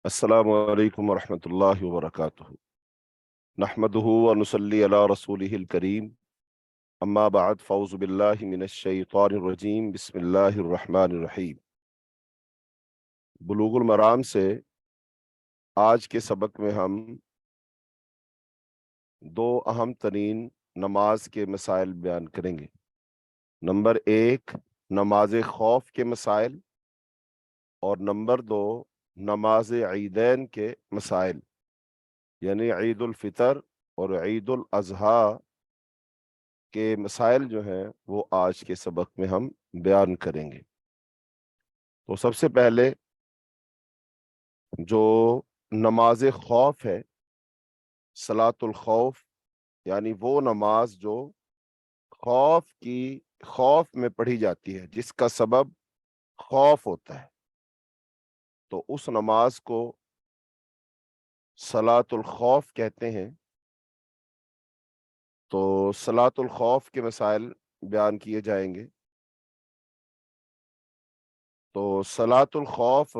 السلام علیکم ورحمۃ اللہ وبرکاتہ نحمدہ ونصلی علی رسولہ الکریم اما بعد فاعوذ باللہ من الشیطان الرجیم بسم اللہ الرحمن الرحیم۔ بلوغ المرام سے آج کے سبق میں ہم دو اہم ترین نماز کے مسائل بیان کریں گے۔ نمبر 1 نماز خوف کے مسائل، اور نمبر 2 نماز عیدین کے مسائل، یعنی عید الفطر اور عید الاضحیٰ کے مسائل جو ہیں وہ آج کے سبق میں ہم بیان کریں گے۔ تو سب سے پہلے جو نماز خوف ہے، صلاۃ الخوف، یعنی وہ نماز جو خوف میں پڑھی جاتی ہے، جس کا سبب خوف ہوتا ہے، تو اس نماز کو صلاۃ الخوف کہتے ہیں۔ تو صلاۃ الخوف کے مسائل بیان کیے جائیں گے۔ تو صلاۃ الخوف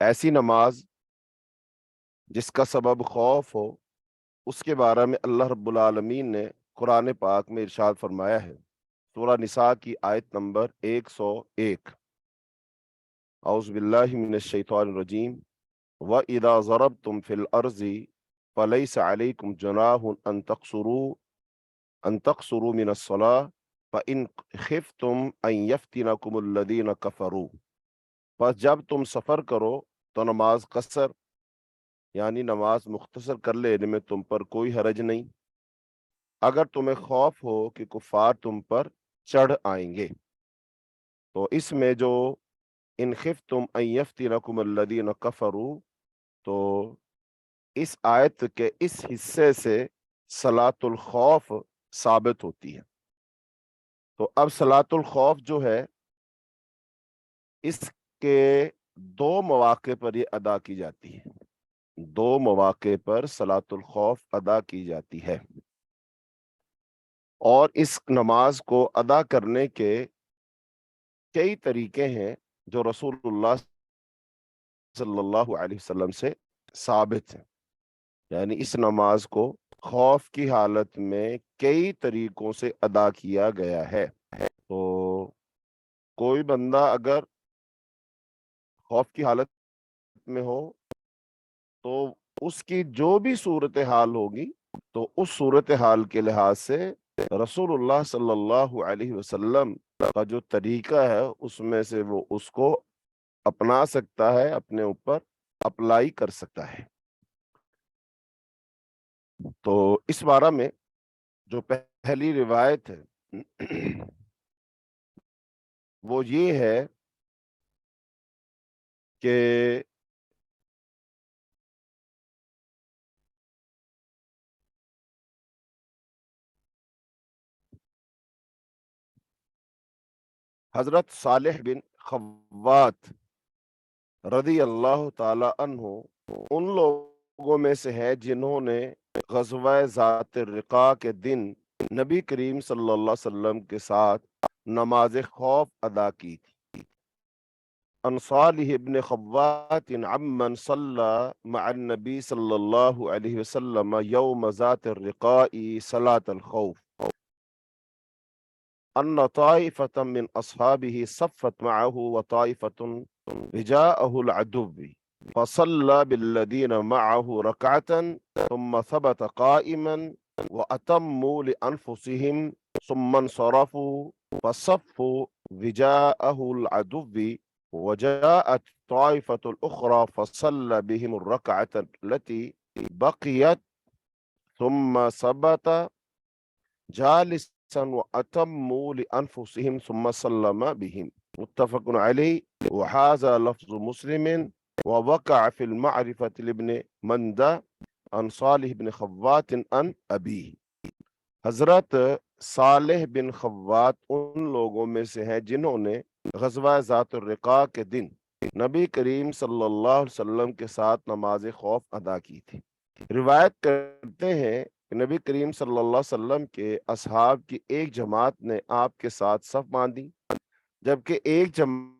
ایسی نماز جس کا سبب خوف ہو، اس کے بارے میں اللہ رب العالمین نے قرآن پاک میں ارشاد فرمایا ہے۔ سورہ نساء کی آیت نمبر 101، اعوذ باللہ من الشیطان الرجیم وَإِذَا ضَرَبْتُمْ فِي الْأَرْضِ فَلَيْسَ عَلَيْكُمْ جُنَاحٌ أَن تَقْصُرُوا مِنَ الصَّلَاةِ فَإِنْ خِفْتُمْ أَن يَفْتِنَكُمُ الَّذِينَ كَفَرُوا۔ پس جب تم سفر کرو تو نماز قصر یعنی نماز مختصر کر لینے میں تم پر کوئی حرج نہیں، اگر تمہیں خوف ہو کہ کفار تم پر چڑھ آئیں گے۔ تو اس میں جو ان خفتم ان یفتنکم الذین کفروا، تو اس آیت کے اس حصے سے صلاۃ الخوف ثابت ہوتی ہے۔ تو اب صلاۃ الخوف جو ہے، اس کے دو مواقع پر یہ ادا کی جاتی ہے، دو مواقع پر صلاۃ الخوف ادا کی جاتی ہے، اور اس نماز کو ادا کرنے کے کئی طریقے ہیں جو رسول اللہ صلی اللہ علیہ وسلم سے ثابت ہیں۔ یعنی اس نماز کو خوف کی حالت میں کئی طریقوں سے ادا کیا گیا ہے۔ تو کوئی بندہ اگر خوف کی حالت میں ہو تو اس کی جو بھی صورتحال ہوگی، تو اس صورتحال کے لحاظ سے رسول اللہ صلی اللہ علیہ وسلم کا جو طریقہ ہے اس میں سے وہ اس کو اپنا سکتا ہے، اپنے اوپر اپلائی کر سکتا ہے۔ تو اس بارے میں جو پہلی روایت ہے وہ یہ ہے کہ حضرت صالح بن خوات رضی اللہ تعالی عنہ ان لوگوں میں سے ہے جنہوں نے غزوہ ذات الرقاع کے دن نبی کریم صلی اللہ علیہ وسلم کے ساتھ نماز خوف ادا کی تھی۔ عن صالح بن خوات عمن صلى مع النبي صلی اللہ علیہ وسلم یوم ذات الرقاء صلاة الخوف ان طائفة من اصحابه صفت معه وطائفة رجاءه العدو فصلى بالذين معه ركعة ثم ثبت قائما وأتموا لأنفسهم ثم انصرفوا فصفوا وجاءه العدو وجاءت طائفة الأخرى فصلى بهم الركعة التي بقيت ثم ثبت جالسا وأتموا لأنفسهم ثم سلم بهم، متفق عليه، وهذا لفظ مسلم ووقع في المعرفة لابن مندة عن صالح بن خوات عن أبيه۔ حضرت صالح بن خوات ان لوگوں میں سے ہیں جنہوں نے غزوہ ذات الرقاع کے دن نبی کریم صلی اللہ علیہ وسلم کے ساتھ نماز خوف ادا کی تھی۔ روایت کرتے ہیں کہ نبی کریم صلی اللہ علیہ وسلم کے اصحاب کی ایک جماعت نے آپ کے ساتھ صف باندھی، جبکہ ایک جماعت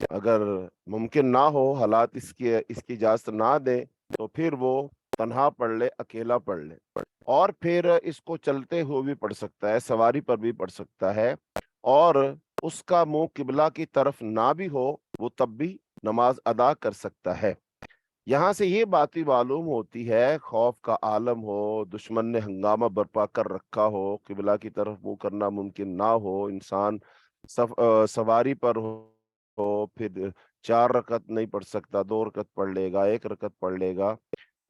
اگر ممکن نہ ہو، حالات اس کی اجازت نہ دیں، تو پھر وہ تنہا پڑھ لے، اکیلا پڑھ لے، اور پھر اس کو چلتے ہوئے بھی پڑھ سکتا ہے، سواری پر بھی پڑھ سکتا ہے، اور اس کا منہ قبلہ کی طرف نہ بھی ہو، وہ تب بھی نماز ادا کر سکتا ہے۔ یہاں سے یہ بات بھی معلوم ہوتی ہے، خوف کا عالم ہو، دشمن نے ہنگامہ برپا کر رکھا ہو، قبلہ کی طرف منہ کرنا ممکن نہ ہو، انسان سواری پر ہو، پھر 4 رکعت نہیں پڑھ سکتا، 2 رکعت پڑھ لے گا، 1 رکعت پڑھ لے گا،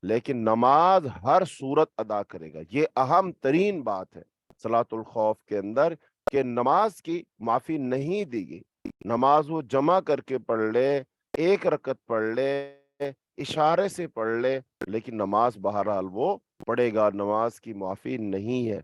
لیکن نماز ہر صورت ادا کرے گا۔ یہ اہم ترین بات ہے صلاۃ الخوف کے اندر، کہ نماز کی معافی نہیں دی گئی۔ نماز وہ جمع کر کے پڑھ لے، 1 رکعت پڑھ لے، اشارے سے پڑھ لے، لیکن نماز بہرحال وہ پڑھے گا، نماز کی معافی نہیں ہے۔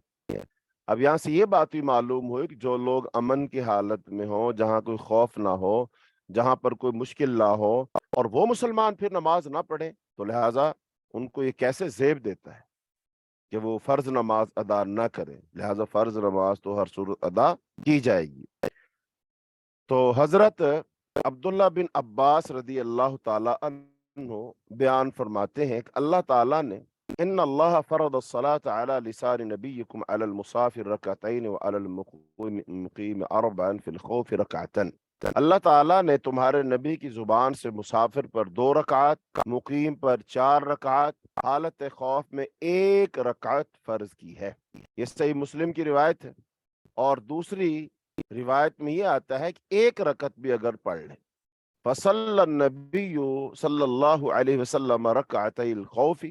اب یہاں سے یہ بات بھی معلوم ہوئی کہ جو لوگ امن کی حالت میں ہوں، جہاں کوئی خوف نہ ہو، جہاں پر کوئی مشکل نہ ہو، اور وہ مسلمان پھر نماز نہ پڑھے، تو لہٰذا ان کو یہ کیسے زیب دیتا ہے کہ وہ فرض نماز ادا نہ کرے، لہٰذا فرض نماز تو ہر صورت ادا کی جائے گی۔ تو حضرت عبداللہ بن عباس رضی اللہ تعالی عنہ بیان فرماتے ہیں کہ اللہ تعالیٰ نے ان اللہ فرض الصلاة على لسان نبیکم علی المسافر رکعتین وعلی المقیم 4 فی الخوف رکعتن۔ اللہ تعالیٰ نے تمہارے نبی کی زبان سے مسافر پر 2 رکعت، مقیم پر 4 رکعت، حالت خوف میں 1 رکعت فرض کی ہے۔ یہ صحیح مسلم کی روایت ہے، اور دوسری روایت میں یہ آتا ہے کہ 1 رکعت بھی اگر پڑھ لے، فصلی النبی صلی اللہ علیہ وسلم رکعتی الخوف،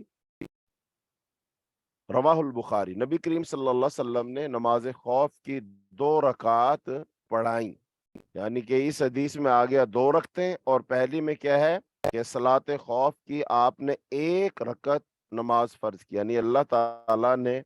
رواہ البخاری، نبی کریم صلی اللہ علیہ وسلم نے نماز خوف کی 2 رکعت پڑھائیں، یعنی کہ اس حدیث میں آ گیا 2 رکعتیں، اور پہلی میں کیا ہے کہ صلاۃ خوف کی آپ نے 1 رکعت نماز فرض کی، یعنی اللہ تعالیٰ نے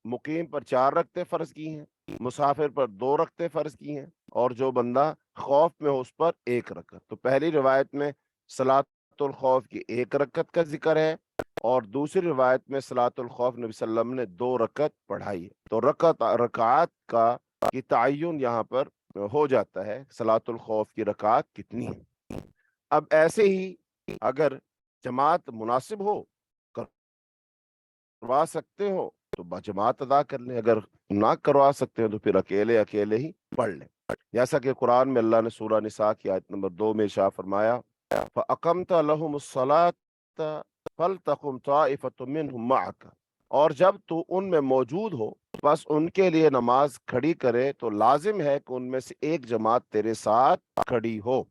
مقیم پر 4 رکعتیں فرض کی ہیں، مسافر پر 2 رکعتیں فرض کی ہیں، اور جو بندہ خوف میں ہو اس پر 1 رکعت۔ تو پہلی روایت میں صلاۃ الخوف کی 1 رکعت کا ذکر ہے، اور دوسری روایت میں صلاۃ الخوف نبی صلی اللہ علیہ وسلم نے 2 رکعت پڑھائی ہے۔ تو رکعات کی تعین یہاں پر ہو جاتا ہے، صلاۃ الخوف کی رکعات کتنی ہے۔ اب ایسے ہی اگر جماعت مناسب ہو، کروا سکتے ہو، تو جماعت ادا کر لیں، اگر نہ کروا سکتے ہیں تو پھر اکیلے ہی پڑھ لیں، جیسا کہ قرآن میں اللہ نے سورہ نساء کی آیت نمبر 2 میں ارشاد فرمایا فَأَقَمْتَ لَهُمُ الصَّلَاةَ فَلْتَقُمْ طَائِفَةٌ مِّنْهُمْ مَعَكَ، اور جب تو ان میں موجود ہو، بس ان کے لیے نماز کھڑی کرے، تو لازم ہے کہ ان میں سے ایک جماعت تیرے ساتھ کھڑی ہو۔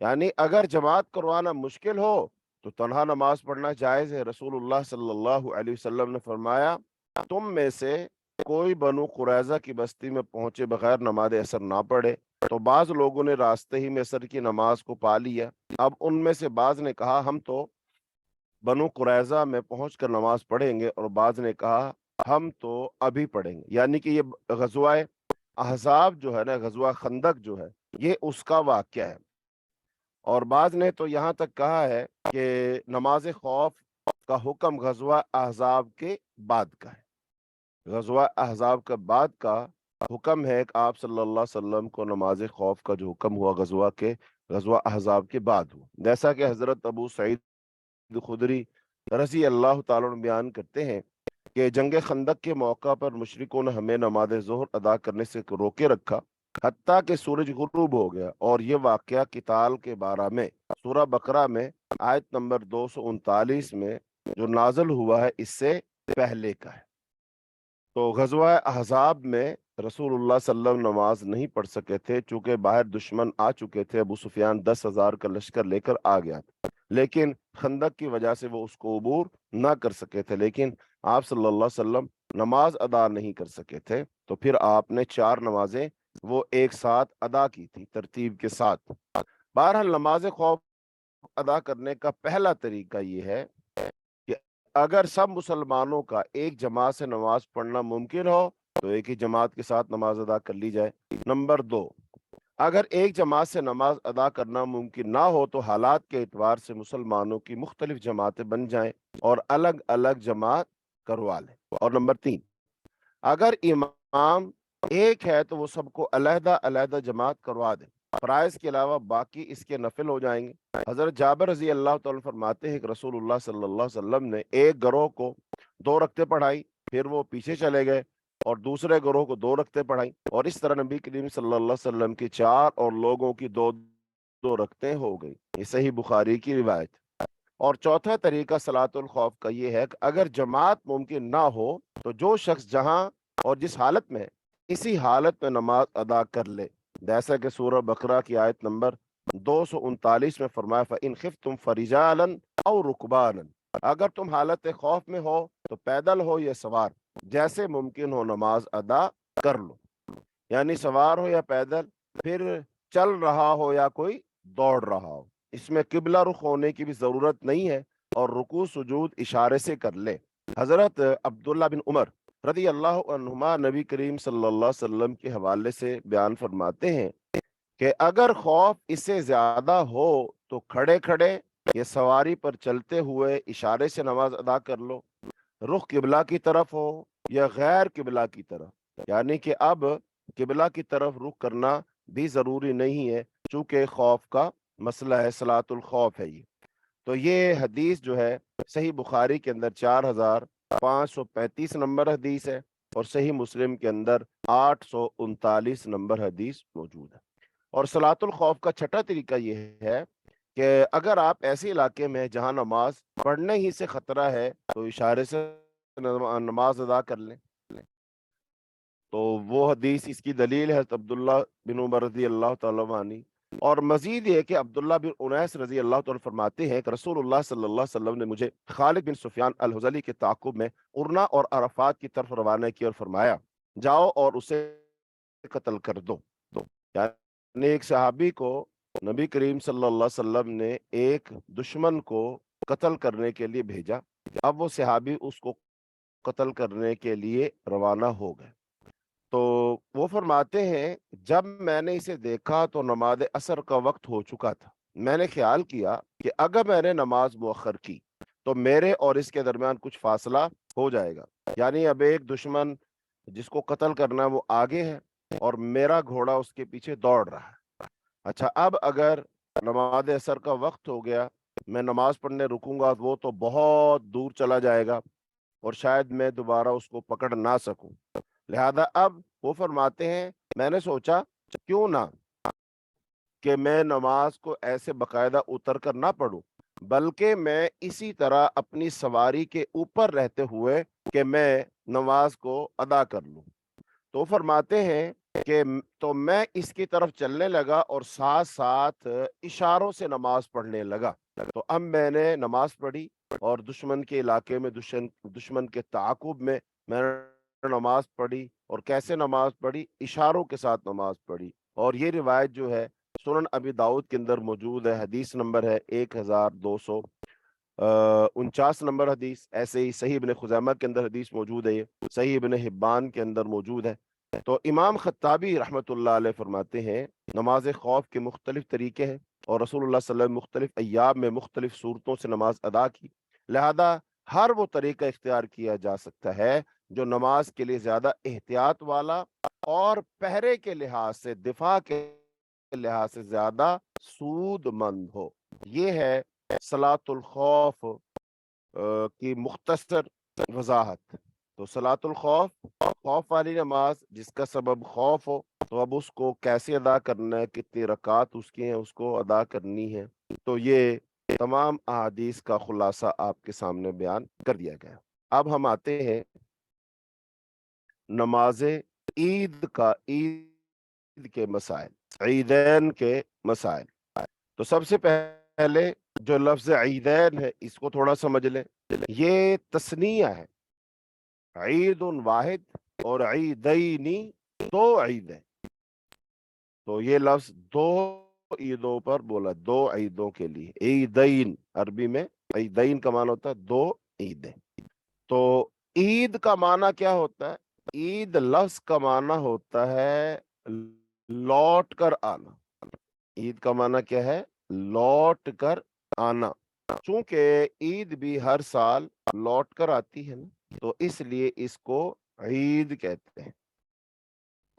یعنی اگر جماعت کروانا مشکل ہو تو تنہا نماز پڑھنا جائز ہے۔ رسول اللہ صلی اللہ علیہ وسلم نے فرمایا تم میں سے کوئی بنو قریظہ کی بستی میں پہنچے بغیر نماز عصر نہ پڑھے، تو بعض لوگوں نے راستے ہی میں عصر کی نماز کو پا لیا۔ اب ان میں سے بعض نے کہا ہم تو بنو قریظہ میں پہنچ کر نماز پڑھیں گے، اور بعض نے کہا ہم تو ابھی پڑھیں گے، یعنی کہ یہ غزوہ احزاب جو ہے نا، غزوہ خندق جو ہے، یہ اس کا واقعہ ہے۔ اور بعض نے تو یہاں تک کہا ہے کہ نماز خوف کا حکم غزوہ احزاب کے بعد کا ہے، غزوہ احزاب کے بعد کا حکم ہے کہ آپ صلی اللہ علیہ وسلم کو نماز خوف کا جو حکم ہوا غزوہ احزاب کے بعد ہوا، جیسا کہ حضرت ابو سعید خدری رضی اللہ تعالیٰ عنہ بیان کرتے ہیں کہ جنگ خندق کے موقع پر مشرکوں نے ہمیں نماز ظہر ادا کرنے سے روکے رکھا، حتیٰ کہ سورج غروب ہو گیا، اور یہ واقعہ قتال کے بارے میں سورہ بقرہ میں آیت نمبر 239 میں جو نازل ہوا ہے اس سے پہلے کا ہے۔ تو غزوہ احزاب میں رسول اللہ صلی اللہ علیہ وسلم نماز نہیں پڑھ سکے تھے، چونکہ باہر دشمن آ چکے تھے، ابو سفیان 10,000 کا لشکر لے کر آ گیا تھا، لیکن خندق کی وجہ سے وہ اس کو عبور نہ کر سکے تھے، لیکن آپ صلی اللہ علیہ وسلم نماز ادا نہیں کر سکے تھے، تو پھر آپ نے 4 نمازیں وہ ایک ساتھ ادا کی تھی ترتیب کے ساتھ۔ بہرحال نماز خوف ادا کرنے کا پہلا طریقہ یہ ہے کہ اگر سب مسلمانوں کا ایک جماعت سے نماز پڑھنا ممکن ہو تو ایک ہی جماعت کے ساتھ نماز ادا کر لی جائے۔ نمبر 2، اگر ایک جماعت سے نماز ادا کرنا ممکن نہ ہو تو حالات کے اعتبار سے مسلمانوں کی مختلف جماعتیں بن جائیں اور الگ الگ جماعت کروا لیں۔ اور نمبر 3، اگر امام ایک ہے تو وہ سب کو علیحدہ علیحدہ جماعت کروا دے، فرائض کے علاوہ باقی اس کے نفل ہو جائیں گے۔ حضرت جابر رضی اللہ تعالیٰ فرماتے ہیں کہ رسول اللہ صلی اللہ علیہ وسلم نے ایک گروہ کو 2 رکعتیں پڑھائی، پھر وہ پیچھے چلے گئے اور دوسرے گروہ کو 2 رکعتیں پڑھائی، اور اس طرح نبی کریم صلی اللہ علیہ وسلم کی 4 اور لوگوں کی 2 رکعتیں ہو گئی۔ یہ صحیح بخاری کی روایت۔ اور چوتھا طریقہ صلاۃ الخوف کا یہ ہے کہ اگر جماعت ممکن نہ ہو تو جو شخص جہاں اور جس حالت میں ہے، اسی حالت میں نماز ادا کر لے، جیسا کہ سورہ بقرہ کی آیت نمبر 239 میں فرمایا فَإِنْ خِفْتُمْ فَرِجَالًا أَوْ رُكْبَانًا، اگر تم حالت خوف میں ہو تو پیدل ہو یا سوار، جیسے ممکن ہو نماز ادا کر لو۔ یعنی سوار ہو یا پیدل، پھر چل رہا ہو یا کوئی دوڑ رہا ہو، اس میں قبلہ رخ ہونے کی بھی ضرورت نہیں ہے، اور رکوع سجود اشارے سے کر لے۔ حضرت عبداللہ بن عمر رضی اللہ عنہما نبی کریم صلی اللہ علیہ وسلم کے حوالے سے بیان فرماتے ہیں کہ اگر خوف اس سے زیادہ ہو تو کھڑے کھڑے یا سواری پر چلتے ہوئے اشارے سے نماز ادا کر لو، رخ قبلہ کی طرف ہو یا غیر قبلہ کی طرف، یعنی کہ اب قبلہ کی طرف رخ کرنا بھی ضروری نہیں ہے، چونکہ خوف کا مسئلہ ہے، صلاۃ الخوف ہے یہ۔ تو یہ حدیث جو ہے صحیح بخاری کے اندر 4535 نمبر حدیث ہے، اور صحیح مسلم کے اندر 839 نمبر حدیث موجود ہے۔ اور صلاۃ الخوف کا چھٹا طریقہ یہ ہے کہ اگر آپ ایسے علاقے میں جہاں نماز پڑھنے ہی سے خطرہ ہے تو اشارے سے نماز ادا کر لیں۔ تو وہ حدیث اس کی دلیل ہے عبداللہ بن عمر رضی اللہ تعالیٰ عنہ۔ اور مزید یہ کہ عبداللہ بن انیس رضی اللہ تعالیٰ فرماتے ہیں کہ رسول اللہ صلی اللہ علیہ وسلم نے مجھے خالد بن سفیان الحذلی کے تعاقب میں ارنا اور عرفات کی طرف روانہ کیا اور فرمایا جاؤ اور اسے قتل کر دو۔ یعنی ایک صحابی کو نبی کریم صلی اللہ علیہ وسلم نے ایک دشمن کو قتل کرنے کے لیے بھیجا، اب وہ صحابی اس کو قتل کرنے کے لیے روانہ ہو گئے۔ تو وہ فرماتے ہیں جب میں نے اسے دیکھا تو نماز عصر کا وقت ہو چکا تھا، میں نے خیال کیا کہ اگر میں نے نماز مؤخر کی تو میرے اور اس کے درمیان کچھ فاصلہ ہو جائے گا، یعنی اب ایک دشمن جس کو قتل کرنا وہ آگے ہے اور میرا گھوڑا اس کے پیچھے دوڑ رہا ہے۔ اچھا، اب اگر نماز عصر کا وقت ہو گیا، میں نماز پڑھنے رکوں گا، وہ تو بہت دور چلا جائے گا اور شاید میں دوبارہ اس کو پکڑ نہ سکوں۔ لہذا اب وہ فرماتے ہیں میں نے سوچا کیوں نہ کہ میں نماز کو ایسے باقاعدہ اتر کر نہ پڑھوں، بلکہ میں اسی طرح اپنی سواری کے اوپر رہتے ہوئے کہ میں نماز کو ادا کر لوں۔ تو فرماتے ہیں کہ تو میں اس کی طرف چلنے لگا اور ساتھ ساتھ اشاروں سے نماز پڑھنے لگا۔ تو اب میں نے نماز پڑھی اور دشمن کے علاقے میں دشمن کے تعاقب میں میں نے نماز پڑھی، اور کیسے نماز پڑھی؟ اشاروں کے ساتھ نماز پڑھی۔ اور یہ روایت جو ہے سنن ابی داؤد کے اندر موجود ہے، حدیث نمبر ہے 1249 نمبر حدیث۔ ایسے ہی صحیح ابن خزیمہ کے اندر حدیث موجود ہے، یہ صحیح ابن حبان کے اندر موجود ہے۔ تو امام خطابی رحمۃ اللہ علیہ فرماتے ہیں نماز خوف کے مختلف طریقے ہیں، اور رسول اللہ صلی اللہ علیہ وسلم مختلف ایام میں مختلف صورتوں سے نماز ادا کی، لہذا ہر وہ طریقہ اختیار کیا جا سکتا ہے جو نماز کے لیے زیادہ احتیاط والا اور پہرے کے لحاظ سے، دفاع کے لحاظ سے زیادہ سود مند ہو۔ یہ ہے صلاۃ الخوف کی مختصر وضاحت۔ تو صلاۃ الخوف، خوف والی نماز جس کا سبب خوف ہو، تو اب اس کو کیسے ادا کرنا ہے، کتنی رکعات اس کی ہیں، اس کو ادا کرنی ہے، تو یہ تمام احادیث کا خلاصہ آپ کے سامنے بیان کر دیا گیا۔ اب ہم آتے ہیں نماز عید کے مسائل، عیدین کے مسائل۔ تو سب سے پہلے جو لفظ عیدین ہے اس کو تھوڑا سمجھ لیں، یہ تثنیہ ہے، عید واحد اور عیدینی، 2 عیدیں۔ تو یہ لفظ 2 عیدوں پر بولا، 2 عیدوں کے لیے، عیدین عربی میں عیدین کا معنی ہوتا ہے 2 عیدیں۔ تو عید کا معنی کیا ہوتا ہے؟ عید لفظ کا معنی ہوتا ہے لوٹ کر آنا۔ عید کا معنی کیا ہے؟ لوٹ کر آنا۔ چونکہ عید بھی ہر سال لوٹ کر آتی ہے نا، تو اس لیے اس کو عید کہتے ہیں۔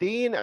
3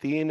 3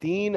3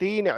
3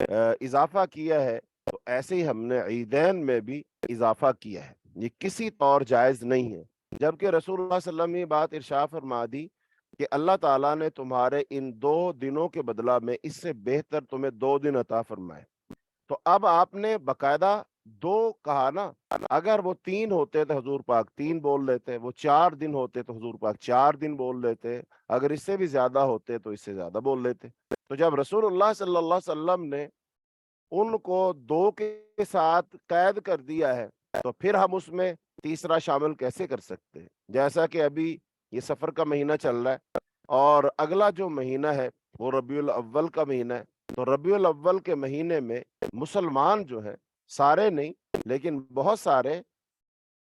اضافہ کیا ہے تو ایسے ہی ہم نے عیدین میں بھی اضافہ کیا ہے، یہ کسی طور جائز نہیں ہے۔ جبکہ رسول اللہ صلی اللہ علیہ وسلم نے یہ بات ارشاد فرما دی کہ اللہ تعالیٰ نے تمہارے ان 2 دنوں کے بدلہ میں اس سے بہتر تمہیں 2 دن عطا فرمائے۔ تو اب آپ نے باقاعدہ 2 کہا نا، اگر وہ 3 ہوتے تو حضور پاک 3 بول لیتے، وہ 4 دن ہوتے تو حضور پاک 4 دن بول لیتے، اگر اس سے بھی زیادہ ہوتے تو اس سے زیادہ بول لیتے۔ تو جب رسول اللہ صلی اللہ علیہ وسلم نے ان کو 2 کے ساتھ قید کر دیا ہے تو پھر ہم اس میں تیسرا شامل کیسے کر سکتے ہیں؟ جیسا کہ ابھی یہ سفر کا مہینہ چل رہا ہے اور اگلا جو مہینہ ہے وہ ربیع الاول کا مہینہ ہے، تو ربیع الاول کے مہینے میں مسلمان جو ہے، سارے نہیں لیکن بہت سارے،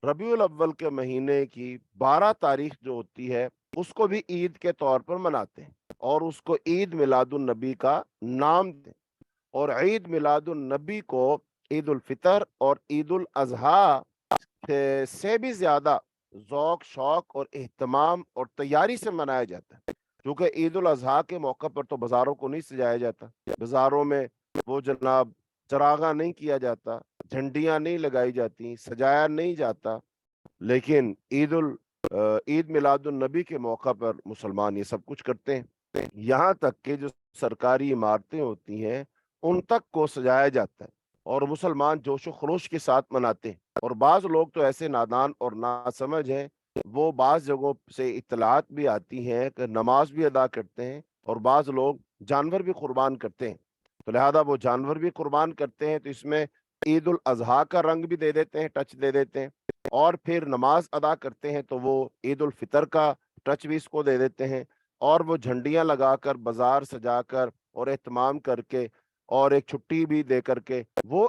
ربیع الاول کے مہینے کی 12 تاریخ جو ہوتی ہے اس کو بھی عید کے طور پر مناتے ہیں اور اس کو عید میلاد النبی کا نام دیں، اور عید میلاد النبی کو عید الفطر اور عید الاضحیٰ سے بھی زیادہ ذوق شوق اور اہتمام اور تیاری سے منایا جاتا ہے، کیونکہ عید الاضحیٰ کے موقع پر تو بازاروں کو نہیں سجایا جاتا، بازاروں میں وہ جناب چراغاں نہیں کیا جاتا، جھنڈیاں نہیں لگائی جاتی، سجایا نہیں جاتا، لیکن عید میلاد النبی کے موقع پر مسلمان یہ سب کچھ کرتے ہیں، یہاں تک کہ جو سرکاری عمارتیں ہوتی ہیں ان تک کو سجایا جاتا ہے اور مسلمان جوش و خروش کے ساتھ مناتے ہیں۔ اور بعض لوگ تو ایسے نادان اور ناسمجھ ہیں، وہ بعض جگہوں سے اطلاعات بھی آتی ہیں کہ نماز بھی ادا کرتے ہیں اور بعض لوگ جانور بھی قربان کرتے ہیں، تو لہذا وہ جانور بھی قربان کرتے ہیں تو اس میں عید الاضحیٰ کا رنگ بھی دے دیتے ہیں، ٹچ دے دیتے ہیں، اور پھر نماز ادا کرتے ہیں تو وہ عید الفطر کا ٹچ بھی اس کو دے دیتے ہیں، اور وہ جھنڈیاں لگا کر بازار سجا کر اور اہتمام کر کے اور ایک چھٹی بھی دے کر کے وہ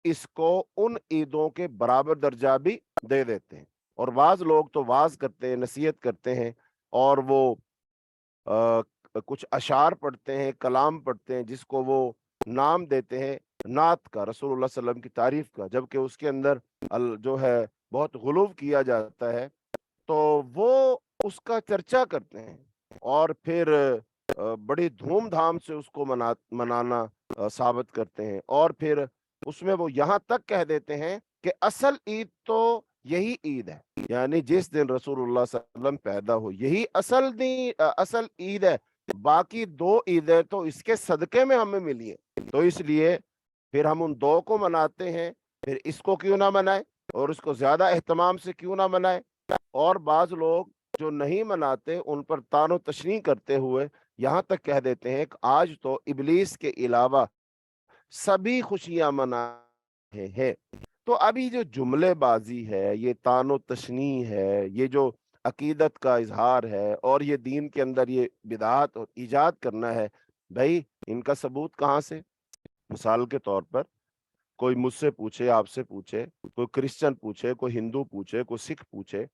اس کو ان عیدوں کے برابر درجہ بھی دے دیتے ہیں۔ اور بعض لوگ تو واعظ کرتے ہیں، نصیحت کرتے ہیں اور وہ کچھ اشعار پڑھتے ہیں، کلام پڑھتے ہیں جس کو وہ نام دیتے ہیں نعت کا، رسول اللہ صلی اللہ علیہ وسلم کی تعریف کا، جبکہ اس کے اندر جو ہے بہت غلو کیا جاتا ہے، تو وہ اس کا چرچا کرتے ہیں اور پھر بڑی دھوم دھام سے اس کو منانا ثابت کرتے ہیں، اور پھر اس میں وہ یہاں تک کہہ دیتے ہیں کہ اصل عید تو یہی عید ہے، یعنی جس دن رسول اللہ صلی اللہ علیہ وسلم پیدا ہو یہی اصل عید ہے، باقی 2 عیدیں تو اس کے صدقے میں ہمیں ملی ہے، تو اس لیے پھر ہم ان 2 کو مناتے ہیں، پھر اس کو کیوں نہ منائیں اور اس کو زیادہ اہتمام سے کیوں نہ منائیں۔ اور بعض لوگ جو نہیں مناتے ان پر طعن و تشنیع کرتے ہوئے یہاں تک کہہ دیتے ہیں کہ آج تو ابلیس کے علاوہ سبھی خوشیاں منا رہے ہیں۔ تو ابھی جو جملے بازی ہے، یہ طعن و تشنیع ہے، یہ جو عقیدت کا اظہار ہے اور یہ دین کے اندر یہ بدعات اور ایجاد کرنا ہے، بھائی ان کا ثبوت کہاں سے؟ مثال کے طور پر کوئی مجھ سے پوچھے، آپ سے پوچھے، کوئی کرسچن پوچھے، کوئی ہندو پوچھے، کوئی سکھ پوچھے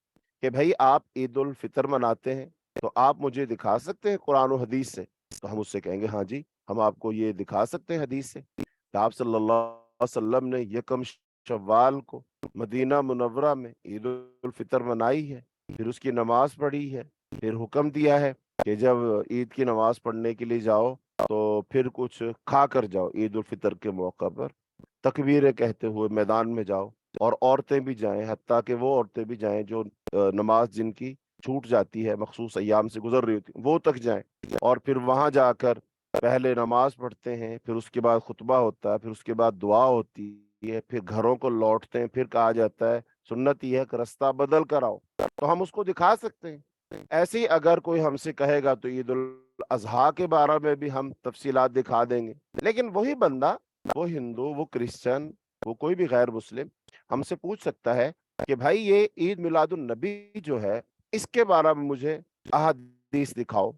کہ بھائی آپ عید الفطر مناتے ہیں تو آپ مجھے دکھا سکتے ہیں قرآن و حدیث سے؟ تو ہم اس سے کہیں گے ہاں جی، ہم آپ کو یہ دکھا سکتے ہیں حدیث سے کہ آپ صلی اللہ علیہ وسلم نے یکم شوال کو مدینہ منورہ میں عید الفطر منائی ہے، پھر اس کی نماز پڑھی ہے، پھر حکم دیا ہے کہ جب عید کی نماز پڑھنے کے لیے جاؤ تو پھر کچھ کھا کر جاؤ، عید الفطر کے موقع پر تکبیریں کہتے ہوئے میدان میں جاؤ، اور عورتیں بھی جائیں، حتیٰ کہ وہ عورتیں بھی جائیں جو نماز جن کی چھوٹ جاتی ہے، مخصوص ایام سے گزر رہی ہوتی وہ تک جائیں، اور پھر وہاں جا کر پہلے نماز پڑھتے ہیں، پھر اس کے بعد خطبہ ہوتا ہے، پھر اس کے بعد دعا ہوتی ہے، پھر گھروں کو لوٹتے ہیں، پھر کہا جاتا ہے سنت یہ ہے کہ رستہ بدل کر آؤ، تو ہم اس کو دکھا سکتے ہیں۔ ایسے ہی اگر کوئی ہم سے کہے گا تو عید الاضحیٰ کے بارے میں بھی ہم تفصیلات دکھا دیں گے، لیکن وہی بندہ، وہ ہندو، وہ کرسچن، وہ کوئی بھی غیر مسلم ہم سے پوچھ سکتا ہے کہ بھائی یہ عید میلاد النبی جو ہے اس کے بارے میں مجھے احادیث دکھاؤ،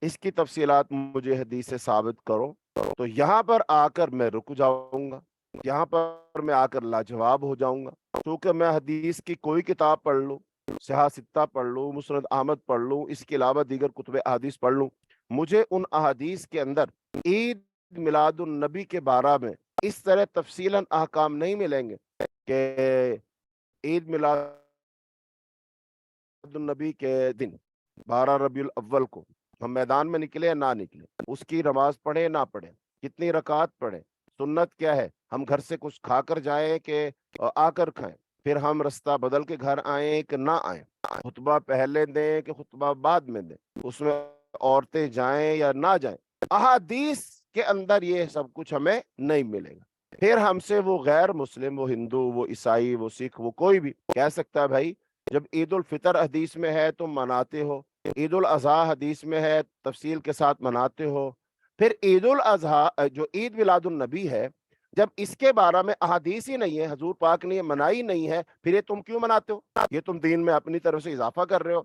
اس کی تفصیلات مجھے حدیث سے ثابت کرو، تو یہاں پر آ کر میں رک جاؤں گا، یہاں پر میں آ کر لاجواب ہو جاؤں گا، کیونکہ میں حدیث کی کوئی کتاب پڑھ لوں، صحیح ستہ پڑھ لوں، مسند احمد پڑھ لوں، اس کے علاوہ دیگر کتب احادیث پڑھ لوں، مجھے ان احادیث کے اندر عید میلاد النبی کے بارے میں اس طرح تفصیلاً احکام نہیں ملیں گے کہ عید میلاد النبی کے دن 12 ربیع الاول کو ہم میدان میں نکلے یا نہ نکلے، اس کی نماز پڑھیں نہ پڑھیں، کتنی رکعت پڑھیں، سنت کیا ہے؟ ہم گھر سے کچھ کھا کر جائیں کہ آ کر کھائیں، پھر ہم رستہ بدل کے گھر آئیں کہ نہ آئیں، خطبہ پہلے دیں کہ خطبہ بعد میں دیں، اس میں عورتیں جائیں یا نہ جائیں، احادیث کے اندر یہ سب کچھ ہمیں نہیں ملے گا۔ پھر ہم سے وہ غیر مسلم، وہ ہندو، وہ عیسائی، وہ سکھ، وہ کوئی بھی کہہ سکتا ہے بھائی جب عید الفطر حدیث میں ہے تم مناتے ہو، عید الاضحیٰ حدیث میں ہے تفصیل کے ساتھ مناتے ہو، پھر عید الاضحیٰ جو عید میلاد النبی ہے جب اس کے بارے میں احادیث ہی نہیں ہے، حضور پاک نے یہ منائی نہیں ہے، پھر یہ تم کیوں مناتے ہو؟ یہ تم دین میں اپنی طرف سے اضافہ کر رہے ہو۔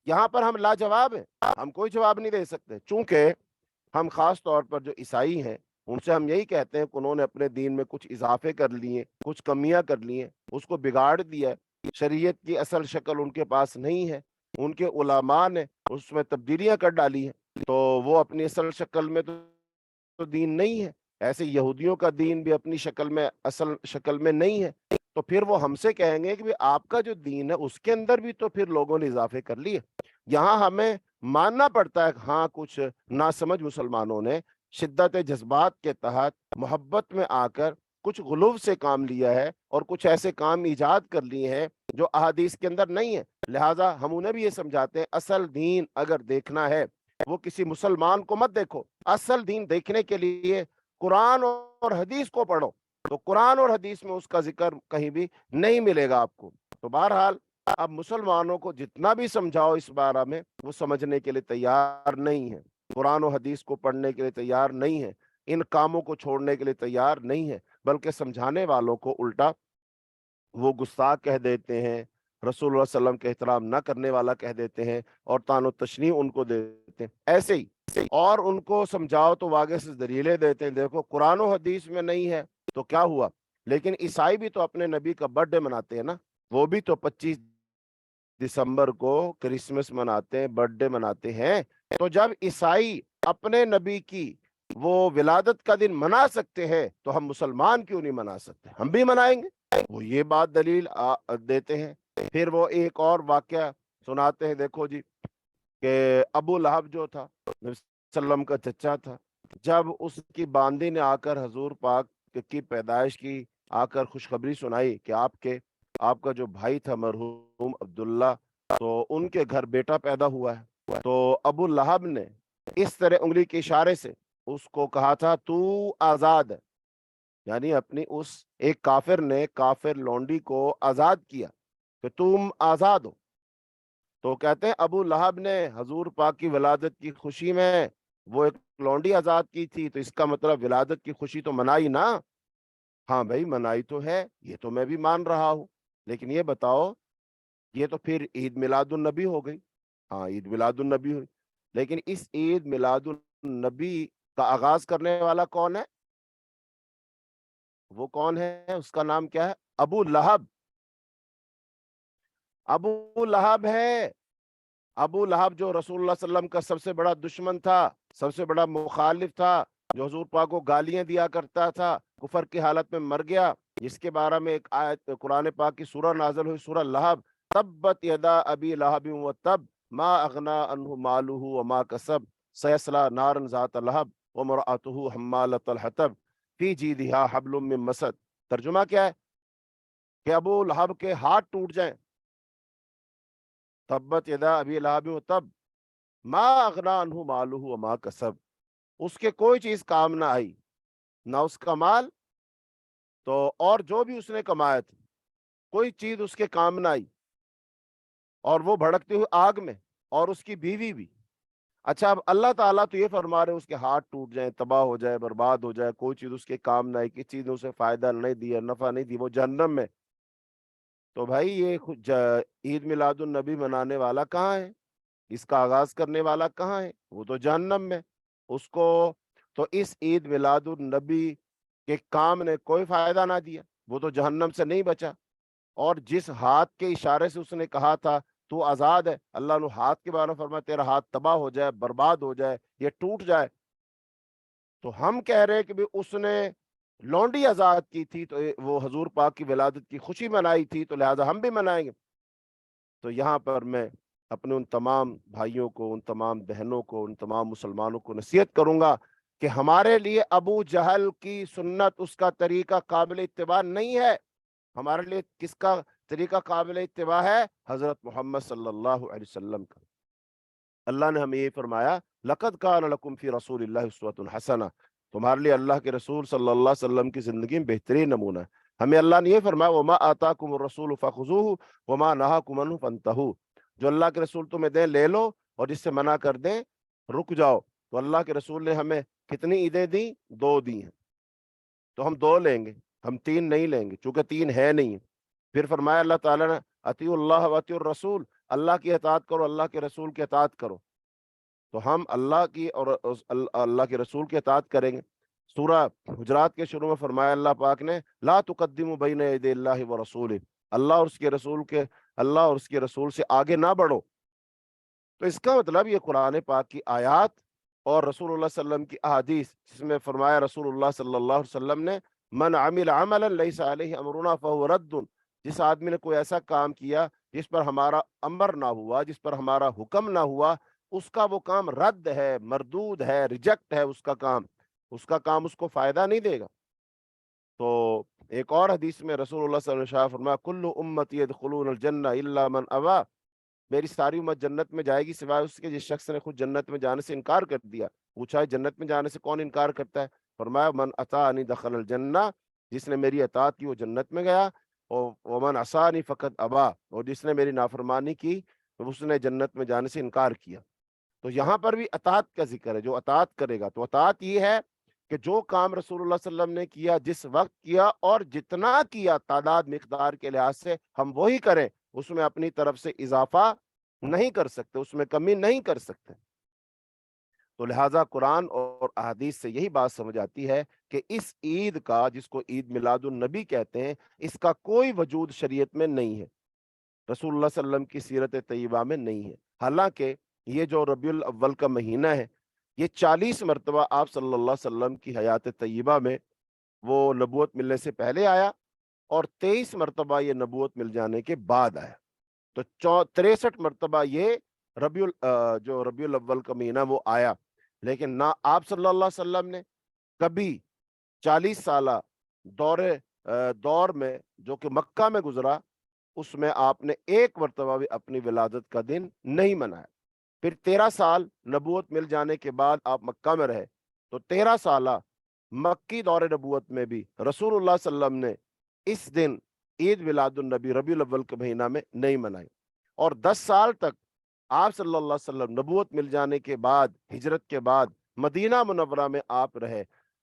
یہاں پر ہم لاجواب ہیں، ہم کوئی جواب نہیں دے سکتے، چونکہ ہم خاص طور پر جو عیسائی ہیں ان سے ہم یہی کہتے ہیں کہ انہوں نے اپنے دین میں کچھ اضافے کر لیے، کچھ کمیاں کر لی ہیں، اس کو بگاڑ دیا، شریعت کی اصل شکل ان کے پاس نہیں ہے، ان کے علماء نے اس میں تبدیلیاں کر ڈالی ہیں، تو وہ اپنی اصل شکل میں تو دین نہیں ہے۔ ایسے یہودیوں کا دین بھی اپنی شکل میں، اصل شکل میں نہیں ہے، تو پھر وہ ہم سے کہیں گے کہ آپ کا جو دین ہے اس کے اندر بھی تو پھر لوگوں نے اضافے کر لیے۔ یہاں ہمیں ماننا پڑتا ہے کہ ہاں کچھ ناسمجھ مسلمانوں نے شدت جذبات کے تحت محبت میں آ کر کچھ غلو سے کام لیا ہے اور کچھ ایسے کام ایجاد کر لیے ہیں جو احادیث کے اندر نہیں ہے، لہٰذا ہم انہیں بھی یہ سمجھاتے ہیں اصل دین اگر دیکھنا ہے وہ کسی مسلمان کو مت دیکھو، اصل دین دیکھنے کے لیے قرآن اور حدیث کو پڑھو، تو قرآن اور حدیث میں اس کا ذکر کہیں بھی نہیں ملے گا آپ کو۔ تو بہرحال اب مسلمانوں کو جتنا بھی سمجھاؤ اس بارے میں وہ سمجھنے کے لیے تیار نہیں ہے، قرآن و حدیث کو پڑھنے کے لیے تیار نہیں ہے، ان کاموں کو چھوڑنے کے لیے تیار نہیں ہے، بلکہ سمجھانے والوں کو الٹا وہ گستاخ کہہ دیتے ہیں، رسول اللہ صلی اللہ علیہ وسلم کے احترام نہ کرنے والا کہہ دیتے ہیں اور طعن و تشنیع ان کو دیتے ہیں۔ ایسے ہی اور ان کو سمجھاؤ تو واضح سے دلیلیں دیتے ہیں، دیکھو قرآن و حدیث میں نہیں ہے تو کیا ہوا، لیکن عیسائی بھی تو اپنے نبی کا برتھ ڈے مناتے ہیں نا، وہ بھی تو 25 دسمبر کو کرسمس مناتے ہیں، برتھ ڈے مناتے ہیں، تو جب عیسائی اپنے نبی کی وہ ولادت کا دن منا سکتے ہیں تو ہم مسلمان کیوں نہیں منا سکتے؟ ہم بھی منائیں گے، وہ یہ بات دلیل دیتے ہیں۔ پھر وہ ایک اور واقعہ سناتے ہیں، دیکھو جی کہ ابو لہب جو تھا نبی صلی اللہ علیہ وسلم کا چچا تھا، جب اس کی باندی نے آ کر حضور پاک کی پیدائش کی آ کر خوشخبری سنائی کہ آپ کا جو بھائی تھا مرحوم عبداللہ، تو ان کے گھر بیٹا پیدا ہوا ہے، تو ابو لہب نے اس طرح انگلی کے اشارے سے اس کو کہا تھا تو آزاد ہے، یعنی اپنی اس ایک کافر نے کافر لونڈی کو آزاد کیا کہ تم آزاد ہو، تو کہتے ہیں ابو لہب نے حضور پاک کی ولادت کی خوشی میں وہ ایک لونڈی آزاد کی تھی، تو اس کا مطلب ولادت کی خوشی تو منائی نا؟ ہاں بھائی منائی تو ہے، یہ تو میں بھی مان رہا ہوں، لیکن یہ بتاؤ یہ تو پھر عید میلاد النبی ہو گئی، ہاں عید میلاد النبی ہوئی، لیکن اس عید میلاد النبی کا آغاز کرنے والا کون ہے؟ وہ کون ہے؟ اس کا نام کیا ہے؟ ابو لہب، ابو لہب ہے، ابو لہب جو رسول اللہ صلی اللہ علیہ وسلم کا سب سے بڑا دشمن تھا، سب سے بڑا مخالف تھا، جو حضور پاک کو گالیاں دیا کرتا تھا، کفر کی حالت میں مر گیا، جس کے بارے میں ایک آیت قرآن پاک کی سورہ نازل ہوئی، سورہ لہب، تبت یدا ابی لہب وتب ما اغنا عنہ مالہ وما کسب سیصلی نارا ذات لہب وامرأتہ حمالۃ الحطب فی جیدہا حبل من مسد۔ ترجمہ کیا ہے کہ ابو لہب کے ہاتھ ٹوٹ جائیں، تبت یدا ابی لہب وتب ما اغنا عنہ مالہ وما کسب، اس کے کوئی چیز کام نہ آئی، نہ اس کا مال تو اور جو بھی اس نے کمایا تھا کوئی چیز اس کے کام نہ آئی، اور وہ بھڑکتی ہوئی آگ میں، اور اس کی بیوی بھی۔ اچھا اب اللہ تعالیٰ تو یہ فرما رہے اس کے ہاتھ ٹوٹ جائیں، تباہ ہو جائے، برباد ہو جائے، کوئی چیز اس کے کام نہ آئی، کسی چیز نے اسے فائدہ نہیں دیا، نفع نہیں دی، وہ جہنم میں، تو بھائی یہ عید میلاد النبی منانے والا کہاں ہے؟ اس کا آغاز کرنے والا کہاں ہے؟ وہ تو جہنم میں، اس کو تو اس عید میلاد النبی کے کام نے کوئی فائدہ نہ دیا، وہ تو جہنم سے نہیں بچا، اور جس ہاتھ کے اشارے سے اس نے کہا تھا تو آزاد ہے، اللہ نے ہاتھ کے بارے میں فرمایا تیرا ہاتھ تباہ ہو جائے، برباد ہو جائے، یہ ٹوٹ جائے، تو ہم کہہ رہے کہ بھی اس نے لونڈی آزاد کی تھی تو وہ حضور پاک کی ولادت کی خوشی منائی تھی تو لہٰذا ہم بھی منائیں گے۔ تو یہاں پر میں اپنے ان تمام بھائیوں کو، ان تمام بہنوں کو، ان تمام مسلمانوں کو نصیحت کروں گا کہ ہمارے لیے ابو جہل کی سنت، اس کا طریقہ قابل اتباع نہیں ہے، ہمارے لیے کس کا طریقہ قابل اتباع ہے؟ حضرت محمد صلی اللہ علیہ وسلم کا۔ اللہ نے ہمیں یہ فرمایا لَقَدْ كَانَ لَكُمْ فِي رَسُولِ اللَّهِ أُسْوَةٌ حَسَنَةٌ، تمہارے لیے اللہ کے رسول صلی اللہ علیہ وسلم کی زندگی میں بہترین نمونہ ہے۔ ہمیں اللہ نے یہ فرمایا وَمَا آتَاكُمُ الرَّسُولُ فَخُذُوهُ وَمَا نَهَاكُمْ عَنْهُ فَانْتَهُوا، جو اللہ کے رسول تمہیں دیں لے لو، اور جس سے منع کر دیں رک جاؤ۔ تو اللہ کے رسول نے ہمیں کتنی عیدیں دی؟ 2 دی ہیں، تو ہم 2 لیں گے، ہم 3 نہیں لیں گے، چونکہ 3 ہے نہیں۔ پھر فرمایا اللہ تعالیٰ نے اطیعوا اللہ واطیعوا الرسول، اللہ کی اطاعت کرو، اللہ کے رسول کی اطاعت کرو۔ تو ہم اللہ کی اور اللہ کے رسول کی اطاعت کریں گے۔ سورہ حجرات کے شروع میں فرمایا اللہ پاک نے لا تقدموا بین یدی اللہ ورسولہ، اللہ اور اس کے رسول سے آگے نہ بڑھو۔ تو اس کا مطلب یہ قرآن پاک کی آیات اور رسول اللہ صلی اللہ علیہ وسلم کی احادیث، جس میں فرمایا رسول اللہ صلی اللہ علیہ وسلم نے من عمل عملا لیس علیہ امرنا فہو رد، جس آدمی نے کوئی ایسا کام کیا جس پر ہمارا امر نہ ہوا، جس پر ہمارا حکم نہ ہوا، اس کا وہ کام رد ہے، مردود ہے، ریجیکٹ ہے، اس کا کام اس کو فائدہ نہیں دے گا۔ تو ایک اور حدیث میں رسول اللہ صلی اللہ علیہ وسلم فرمایا کل امتی يدخلون الجنہ الا من ابا، میری ساری امت جنت میں جائے گی سوائے اس کے جس شخص نے خود جنت میں جانے سے انکار کر دیا۔ پوچھا جنت میں جانے سے کون انکار کرتا ہے؟ فرمایا من اطاعنی دخل الجنہ، جس نے میری اطاعت کی وہ جنت میں گیا، اور ومن عصانی فقط ابا، اور جس نے میری نافرمانی کی اس نے جنت میں جانے سے انکار کیا۔ تو یہاں پر بھی اطاعت کا ذکر ہے، جو اطاعت کرے گا۔ تو اطاعت یہ ہے کہ جو کام رسول اللہ صلی اللہ علیہ وسلم نے کیا، جس وقت کیا اور جتنا کیا تعداد مقدار کے لحاظ سے، ہم وہی کریں، اس میں اپنی طرف سے اضافہ نہیں کر سکتے، اس میں کمی نہیں کر سکتے۔ تو لہٰذا قرآن اور احادیث سے یہی بات سمجھ آتی ہے کہ اس عید کا، جس کو عید میلاد النبی کہتے ہیں، اس کا کوئی وجود شریعت میں نہیں ہے، رسول اللہ صلی اللہ علیہ وسلم کی سیرت طیبہ میں نہیں ہے۔ حالانکہ یہ جو ربیع الاول کا مہینہ ہے، یہ 40 مرتبہ آپ صلی اللہ علیہ وسلم کی حیات طیبہ میں وہ نبوت ملنے سے پہلے آیا، اور 23 مرتبہ یہ نبوت مل جانے کے بعد آیا۔ تو 63 مرتبہ یہ جو ربیع الاول کا مہینہ وہ آیا، لیکن نہ آپ صلی اللہ علیہ وسلم نے کبھی 40 سالہ دور میں جو کہ مکہ میں گزرا، اس میں آپ نے ایک مرتبہ بھی اپنی ولادت کا دن نہیں منایا۔ پھر 13 سال نبوت مل جانے کے بعد آپ مکہ میں رہے، تو 13 سالہ مکی دور نبوت میں بھی رسول اللہ صلی اللہ علیہ وسلم نے اس دن عید میلاد النبی ربیع الاول کے مہینہ میں نہیں منائی، اور 10 سال تک آپ صلی اللہ علیہ وسلم نبوت مل جانے کے بعد، ہجرت کے بعد مدینہ منورہ میں آپ رہے،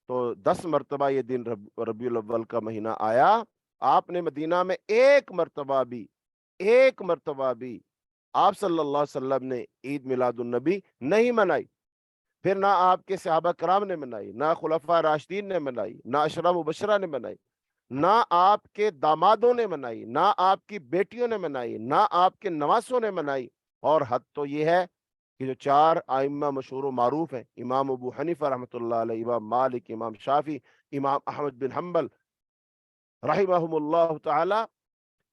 تو 10 مرتبہ یہ دن ربیع الاول کا مہینہ آیا، آپ نے مدینہ میں ایک مرتبہ بھی آپ صلی اللہ علیہ وسلم نے عید میلاد النبی نہیں منائی۔ پھر نہ آپ کے صحابہ کرام نے منائی، نہ خلفاء راشدین نے منائی، نہ اشرا مبشرہ نے منائی، نہ آپ کے دامادوں نے منائی، نہ آپ کی بیٹیوں نے منائی، نہ آپ کے نواسوں نے منائی۔ اور حد تو یہ ہے کہ جو 4 ائمہ مشہور و معروف ہیں، امام ابو حنیفہ رحمۃ اللہ علیہ، امام مالک، امام شافعی، امام احمد بن حنبل رحمہم اللہ تعالی،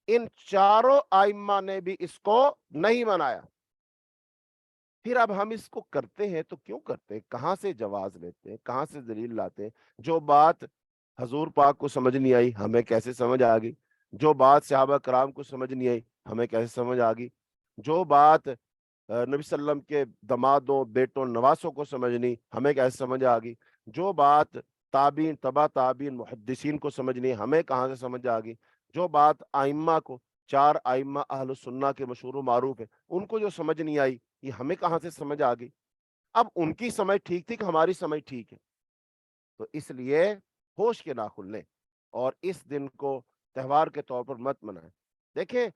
ان چاروں ائمہ نے بھی اس کو نہیں منایا۔ پھر اب ہم اس کو کرتے ہیں تو کیوں کرتے ہیں؟ کہاں سے جواز لیتے ہیں؟ کہاں سے دلیل لاتے ہیں؟ جو بات حضور پاک کو سمجھ نہیں آئی، ہمیں کیسے سمجھ آ گئی؟ جو بات صحابہ کرام کو سمجھ نہیں آئی، ہمیں کیسے سمجھ آ گئی؟ جو بات نبی صلی اللہ علیہ وسلم کے دمادوں، بیٹوں، نواسوں کو سمجھ نہیں، ہمیں کیسے سمجھ آ گئی؟ جو بات تابعین، تبع تابعین، محدثین کو سمجھ نہیں، ہمیں کہاں سے سمجھ آ گئی؟ جو بات ائمہ کو، 4 ائمہ اہل السنہ کے مشہور و معروف ہیں، ان کو جو سمجھ نہیں آئی، یہ ہمیں کہاں سے سمجھ آ گئی؟ اب ان کی سمجھ ٹھیک تھی کہ ہماری سمجھ ٹھیک ہے؟ تو اس لیے ہوش کے ناخن لیں اور اس دن کو تہوار کے طور پر مت منائیں۔ دیکھیں،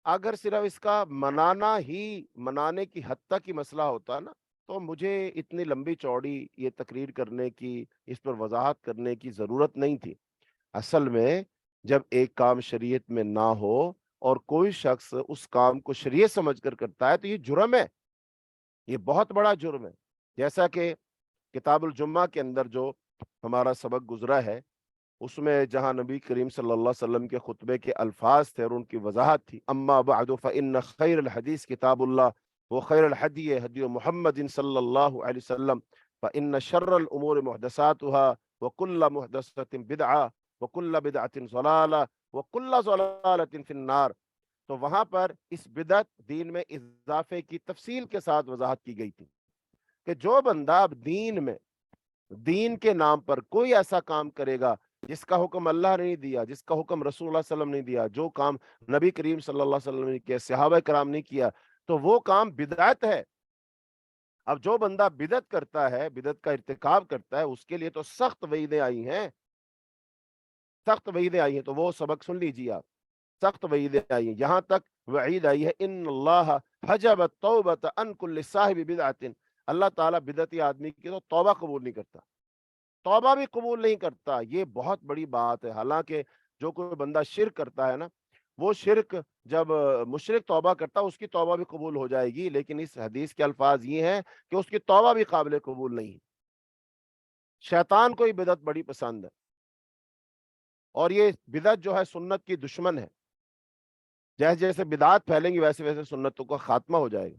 اگر صرف اس کا منانے کی حد تک ہی مسئلہ ہوتا نا، تو مجھے اتنی لمبی چوڑی یہ تقریر کرنے کی، اس پر وضاحت کرنے کی ضرورت نہیں تھی۔ اصل میں جب ایک کام شریعت میں نہ ہو اور کوئی شخص اس کام کو شریعت سمجھ کر کرتا ہے، تو یہ جرم ہے، یہ بہت بڑا جرم ہے۔ جیسا کہ کتاب الجمعہ کے اندر جو ہمارا سبق گزرا ہے، اس میں جہاں نبی کریم صلی اللہ علیہ وسلم کے خطبے کے الفاظ تھے اور ان کی وضاحت تھی، اما بعد فإن خیر الحدیث کتاب اللہ وخیر الحدی ہدی محمد صلی اللہ علیہ وسلم، فإن شر الأمور محدثاتها وكل محدثة بدعة وكل بدعة ضلالة وكل ضلالة في النار. تو وہاں پر اس بدعت دین میں اضافے کی تفصیل کے ساتھ وضاحت کی گئی تھی کہ جو بندہ اب دین میں دین کے نام پر کوئی ایسا کام کرے گا جس کا حکم اللہ نے نہیں دیا، جس کا حکم رسول اللہ صلی اللہ علیہ وسلم نے دیا، جو کام نبی کریم صلی اللہ علیہ وسلم نے کیا، صحابہ کرام نے کیا، تو وہ کام بدعت ہے. اب جو بندہ بدعت کرتا ہے، بدعت کا ارتکاب کرتا ہے، اس کے لیے تو سخت وعیدیں آئی ہیں، سخت وعیدیں آئی ہیں. تو وہ سبق سن لیجیے آپ، سخت وعیدیں آئی ہیں. یہاں تک وعید آئی ہے ان اللہ حجب التوبۃ عن کل صاحب بدعت، اللہ تعالیٰ بدعتی آدمی کی تو توبہ قبول نہیں کرتا، توبہ بھی قبول نہیں کرتا. یہ بہت بڑی بات ہے. حالانکہ جو کوئی بندہ شرک کرتا ہے نا، وہ شرک جب مشرک توبہ کرتا ہے اس کی توبہ بھی قبول ہو جائے گی، لیکن اس حدیث کے الفاظ یہ ہیں کہ اس کی توبہ بھی قابل قبول نہیں ہے. شیطان کو یہ بدعت بڑی پسند ہے، اور یہ بدعت جو ہے سنت کی دشمن ہے. جیسے جیسے بدعات پھیلیں گی ویسے ویسے سنتوں کا خاتمہ ہو جائے گا.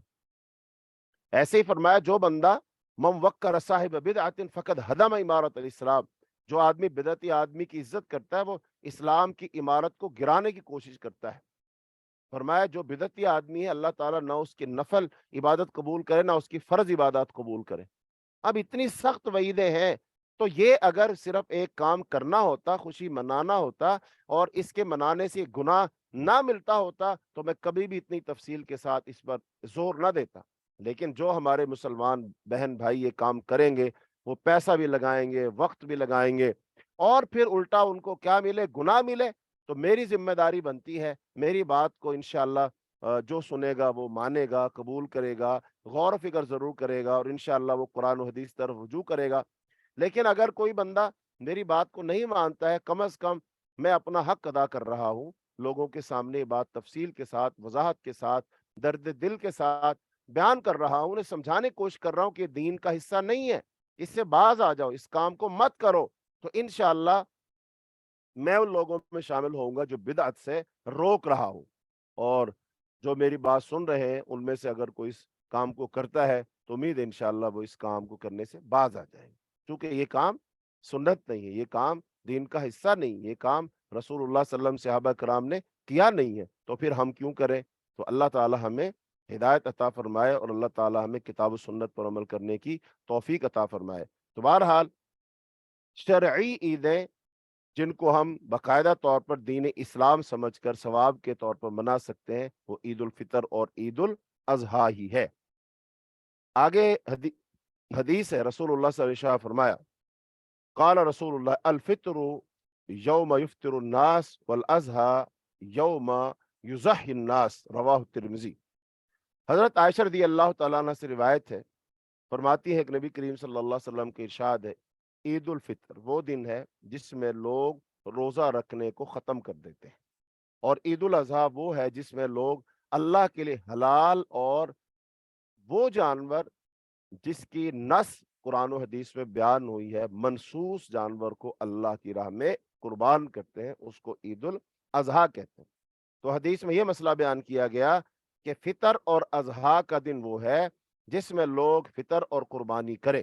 ایسے ہی فرمایا جو بندہ من وقر صاحب بدعت فقد ہدم عمارت الاسلام، جو آدمی بدعتی آدمی کی عزت کرتا ہے وہ اسلام کی عمارت کو گرانے کی کوشش کرتا ہے. فرمایا جو بدعتی آدمی ہے اللہ تعالیٰ نہ اس کی نفل عبادت قبول کرے نہ اس کی فرض عبادات قبول کرے. اب اتنی سخت وعیدیں ہیں. تو یہ اگر صرف ایک کام کرنا ہوتا، خوشی منانا ہوتا، اور اس کے منانے سے گناہ نہ ملتا ہوتا، تو میں کبھی بھی اتنی تفصیل کے ساتھ اس پر زور نہ دیتا. لیکن جو ہمارے مسلمان بہن بھائی یہ کام کریں گے، وہ پیسہ بھی لگائیں گے، وقت بھی لگائیں گے، اور پھر الٹا ان کو کیا ملے؟ گناہ ملے. تو میری ذمہ داری بنتی ہے، میری بات کو انشاءاللہ جو سنے گا وہ مانے گا، قبول کرے گا، غور و فکر ضرور کرے گا، اور انشاءاللہ وہ قرآن و حدیث طرف رجوع کرے گا. لیکن اگر کوئی بندہ میری بات کو نہیں مانتا ہے، کم از کم میں اپنا حق ادا کر رہا ہوں، لوگوں کے سامنے بات تفصیل کے ساتھ، وضاحت کے ساتھ، درد دل کے ساتھ بیان کر رہا ہوں، انہیں سمجھانے کی کوشش کر رہا ہوں کہ دین کا حصہ نہیں ہے، اس سے باز آ جاؤ، اس کام کو مت کرو. تو انشاءاللہ میں ان لوگوں میں شامل ہوں گا جو بدعت سے روک رہا ہوں. اور جو میری بات سن رہے ہیں ان میں سے اگر کوئی اس کام کو کرتا ہے تو امید ہے انشاءاللہ وہ اس کام کو کرنے سے باز آ جائے گا، کیونکہ یہ کام سنت نہیں ہے، یہ کام دین کا حصہ نہیں، یہ کام رسول اللہ صلی اللہ علیہ وسلم صحابہ کرام نے کیا نہیں ہے، تو پھر ہم کیوں کریں؟ تو اللہ تعالی ہمیں ہدایت عطا فرمائے، اور اللہ تعالی ہمیں کتاب و سنت پر عمل کرنے کی توفیق عطا فرمائے. تو بہرحال شرعی عیدیں جن کو ہم باقاعدہ طور پر دین اسلام سمجھ کر ثواب کے طور پر منا سکتے ہیں، وہ عید الفطر اور عید الاضحیٰ ہی ہے. آگے حدیث ہے، رسول اللہ صلی اللہ علیہ وسلم فرمایا قال رسول اللہ الفطر یوم یفطر الناس والاضحیٰ یوم یضحی الناس، رواہ الترمذی. حضرت عائشہ رضی اللہ تعالیٰ عنہ سے روایت ہے، فرماتی ہے کہ نبی کریم صلی اللہ علیہ وسلم کے ارشاد ہے عید الفطر وہ دن ہے جس میں لوگ روزہ رکھنے کو ختم کر دیتے ہیں، اور عید الاضحیٰ وہ ہے جس میں لوگ اللہ کے لیے حلال اور وہ جانور جس کی نص قرآن و حدیث میں بیان ہوئی ہے، منصوص جانور کو اللہ کی راہ میں قربان کرتے ہیں، اس کو عید الاضحیٰ کہتے ہیں. تو حدیث میں یہ مسئلہ بیان کیا گیا کہ فطر اور اضحیٰ کا دن وہ ہے جس میں لوگ فطر اور قربانی کریں.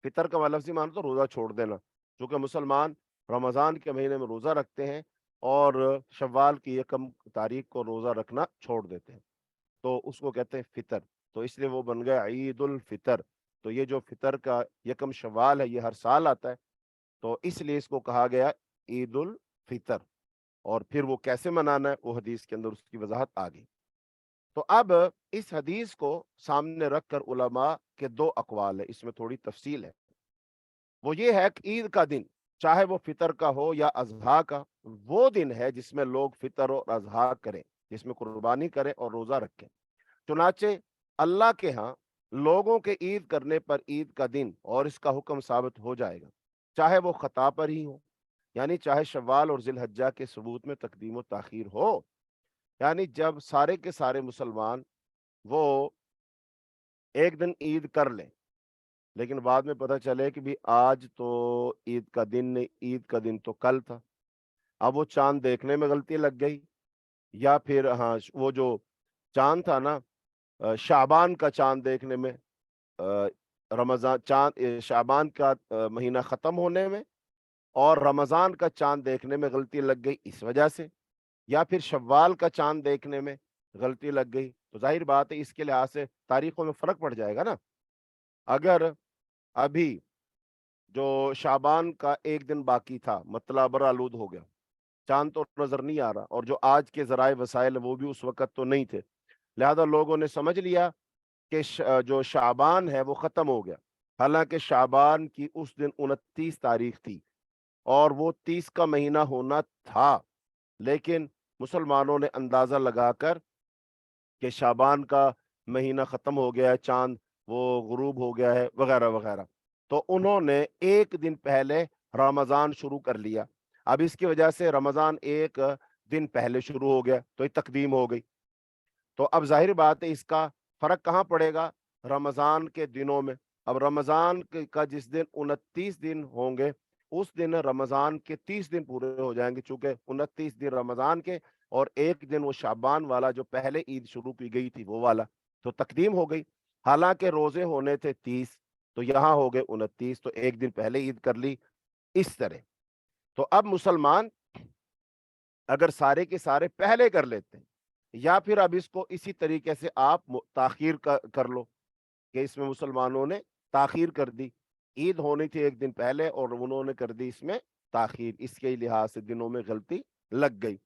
فطر کا لفظی معنی تو روزہ چھوڑ دینا، چونکہ مسلمان رمضان کے مہینے میں روزہ رکھتے ہیں اور شوال کی یکم تاریخ کو روزہ رکھنا چھوڑ دیتے ہیں، تو اس کو کہتے ہیں فطر. تو اس لیے وہ بن گیا عید الفطر. تو یہ جو فطر کا یکم شوال ہے یہ ہر سال آتا ہے، تو اس لیے اس کو کہا گیا عید الفطر. اور پھر وہ کیسے منانا ہے وہ حدیث کے اندر اس کی وضاحت آ گئی. تو اب اس حدیث کو سامنے رکھ کر علماء کے دو اقوال ہے، اس میں تھوڑی تفصیل ہے. وہ یہ ہے کہ عید کا دن چاہے وہ فطر کا ہو یا اضحیٰ کا، وہ دن ہے جس میں لوگ فطر اور اضحیٰ کریں، جس میں قربانی کریں اور روزہ رکھیں. چنانچہ اللہ کے ہاں لوگوں کے عید کرنے پر عید کا دن اور اس کا حکم ثابت ہو جائے گا، چاہے وہ خطا پر ہی ہو، یعنی چاہے شوال اور ذی الحجہ کے ثبوت میں تقدیم و تاخیر ہو. یعنی جب سارے کے سارے مسلمان وہ ایک دن عید کر لیں لیکن بعد میں پتہ چلے کہ بھی آج تو عید کا دن نہیں، عید کا دن تو کل تھا، اب وہ چاند دیکھنے میں غلطی لگ گئی، یا پھر ہاں وہ جو چاند تھا نا شعبان کا چاند دیکھنے میں رمضان چاند شعبان کا مہینہ ختم ہونے میں اور رمضان کا چاند دیکھنے میں غلطی لگ گئی اس وجہ سے، یا پھر شوال کا چاند دیکھنے میں غلطی لگ گئی، تو ظاہر بات ہے اس کے لحاظ سے تاریخوں میں فرق پڑ جائے گا نا۔ اگر ابھی جو شعبان کا ایک دن باقی تھا، مطلع برآلود ہو گیا، چاند تو نظر نہیں آ رہا، اور جو آج کے ذرائع وسائل ہیں وہ بھی اس وقت تو نہیں تھے، لہذا لوگوں نے سمجھ لیا کہ جو شعبان ہے وہ ختم ہو گیا، حالانکہ شعبان کی اس دن 29 تاریخ تھی اور وہ 30 کا مہینہ ہونا تھا، لیکن مسلمانوں نے اندازہ لگا کر کہ شعبان کا مہینہ ختم ہو گیا ہے، چاند وہ غروب ہو گیا ہے وغیرہ وغیرہ، تو انہوں نے ایک دن پہلے رمضان شروع کر لیا۔ اب اس کی وجہ سے رمضان ایک دن پہلے شروع ہو گیا تو یہ تقدیم ہو گئی، تو اب ظاہر بات ہے اس کا فرق کہاں پڑے گا؟ رمضان کے دنوں میں۔ اب رمضان کا جس دن 29 دن ہوں گے، اس دن رمضان کے 30 دن پورے ہو جائیں گے، چونکہ 29 دن رمضان کے اور ایک دن وہ شعبان والا جو پہلے عید شروع کی گئی تھی وہ والا، تو تقدیم ہو گئی۔ حالانکہ روزے ہونے تھے 30، تو یہاں ہو گئے 29، تو ایک دن پہلے عید کر لی اس طرح۔ تو اب مسلمان اگر سارے کے سارے پہلے کر لیتے ہیں، یا پھر اب اس کو اسی طریقے سے آپ تاخیر کر لو کہ اس میں مسلمانوں نے تاخیر کر دی، عید ہونی تھی ایک دن پہلے اور انہوں نے کر دی اس میں تاخیر، اس کے لحاظ سے دنوں میں غلطی لگ گئی۔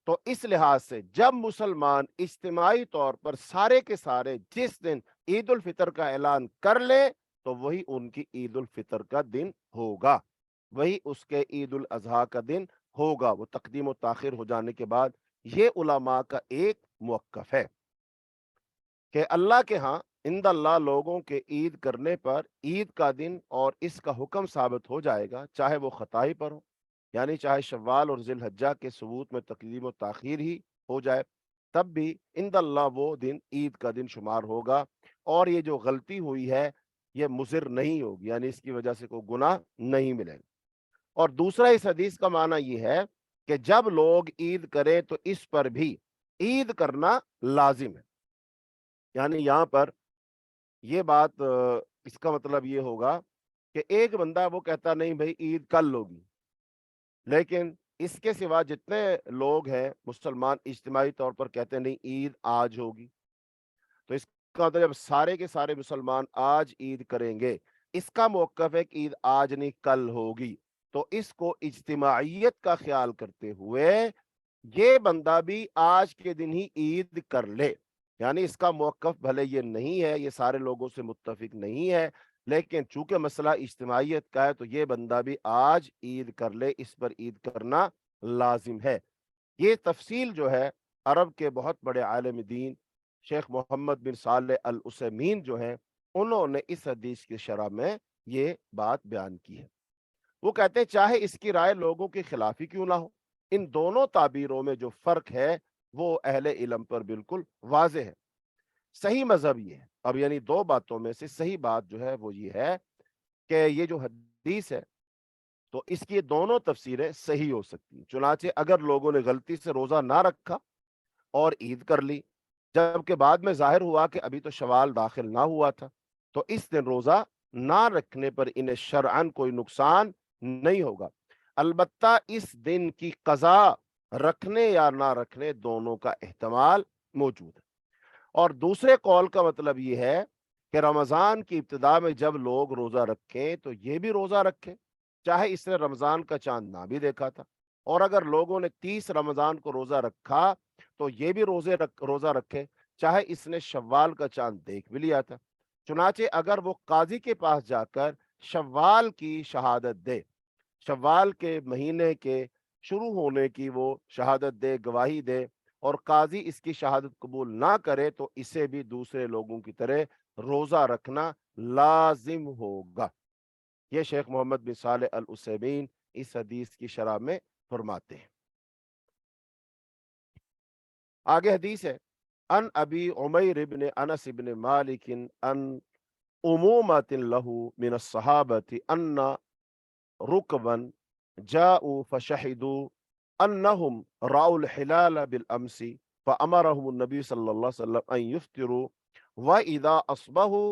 تو اس لحاظ سے جب مسلمان اجتماعی طور پر سارے کے سارے جس دن عید الفطر کا اعلان کر لیں تو وہی ان کی عید الفطر کا دن ہوگا، وہی اس کے عید الاضحیٰ کا دن ہوگا، وہ تقدیم و تاخیر ہو جانے کے بعد۔ یہ علماء کا ایک موقف ہے کہ اللہ کے ہاں عند اللہ لوگوں کے عید کرنے پر عید کا دن اور اس کا حکم ثابت ہو جائے گا، چاہے وہ خطائی پر ہو، یعنی چاہے شوال اور ذی الحجہ کے ثبوت میں تقدیم و تاخیر ہی ہو جائے، تب بھی عند اللہ وہ دن عید کا دن شمار ہوگا، اور یہ جو غلطی ہوئی ہے یہ مضر نہیں ہوگی، یعنی اس کی وجہ سے کوئی گناہ نہیں ملے گا۔ اور دوسرا اس حدیث کا معنی یہ ہے کہ جب لوگ عید کریں تو اس پر بھی عید کرنا لازم ہے، یعنی یہاں پر یہ بات اس کا مطلب یہ ہوگا کہ ایک بندہ وہ کہتا نہیں بھائی عید کل ہوگی، لیکن اس کے سوا جتنے لوگ ہیں مسلمان اجتماعی طور پر کہتے نہیں عید آج ہوگی، تو اس کا مطلب جب سارے کے سارے مسلمان آج عید کریں گے، اس کا موقف ہے کہ عید آج نہیں کل ہوگی، تو اس کو اجتماعیت کا خیال کرتے ہوئے یہ بندہ بھی آج کے دن ہی عید کر لے، یعنی اس کا موقف بھلے یہ نہیں ہے، یہ سارے لوگوں سے متفق نہیں ہے، لیکن چونکہ مسئلہ اجتماعیت کا ہے تو یہ بندہ بھی آج عید کر لے، اس پر عید کرنا لازم ہے۔ یہ تفصیل جو ہے عرب کے بہت بڑے عالم دین شیخ محمد بن صالح العثیمین جو ہیں انہوں نے اس حدیث کی شرح میں یہ بات بیان کی ہے۔ وہ کہتے ہیں چاہے اس کی رائے لوگوں کی خلافی کیوں نہ ہو، ان دونوں تعبیروں میں جو فرق ہے وہ اہل علم پر بالکل واضح ہے۔ صحیح مذہب یہ ہے، اب یعنی دو باتوں میں سے صحیح بات جو ہے وہ یہ ہے کہ یہ جو حدیث ہے تو اس کی دونوں تفسیریں صحیح ہو سکتی ہیں، چنانچہ اگر لوگوں نے غلطی سے روزہ نہ رکھا اور عید کر لی، جبکہ بعد میں ظاہر ہوا کہ ابھی تو شوال داخل نہ ہوا تھا، تو اس دن روزہ نہ رکھنے پر انہیں شرعاً کوئی نقصان نہیں ہوگا، البتہ اس دن کی قضا رکھنے یا نہ رکھنے دونوں کا احتمال موجود ہے۔ اور دوسرے قول کا مطلب یہ ہے کہ رمضان کی ابتدا میں جب لوگ روزہ رکھیں تو یہ بھی روزہ رکھیں، چاہے اس نے رمضان کا چاند نہ بھی دیکھا تھا، اور اگر لوگوں نے 30 رمضان کو روزہ رکھا تو یہ بھی روزہ رکھے چاہے اس نے شوال کا چاند دیکھ بھی لیا تھا۔ چنانچہ اگر وہ قاضی کے پاس جا کر شوال کی شہادت دے، شوال کے مہینے کے شروع ہونے کی وہ شہادت دے، گواہی دے، اور قاضی اس کی شہادت قبول نہ کرے تو اسے بھی دوسرے لوگوں کی طرح روزہ رکھنا لازم ہوگا۔ یہ شیخ محمد بن صالح العثیمین اس حدیث کی شرح میں فرماتے ہیں۔ آگے حدیث ہے، ان ابی عمیر بن انس بن مالک ان عمومت له من الصحابة ان ركبا جاءوا فشهدوا انهم رأوا الحلال بالامس فامرهم النبي صلى الله عليه وسلم ان يفطروا واذا اصبحوا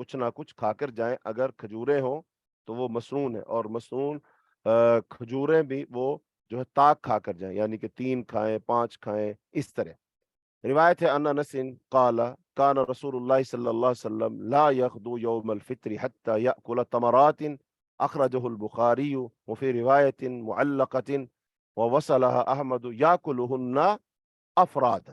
کچھ نہ کچھ کھا کر جائیں. اگر کھجوریں ہوں تو وہ مسنون ہے, اور مسنون کھجوریں بھی وہ جو ہے تاک کھا کر جائیں, یعنی کہ 3 کھائیں 5 کھائیں اس طرح. روایت ہے ان انس قال کان رسول اللہ صلی اللہ علیہ وسلم لا یغدو یوم الفطر حتى یأکل تمرات اخرجہ البخاری وفی روایت معلقۃ ووصلها احمد یاکلہن افرادا.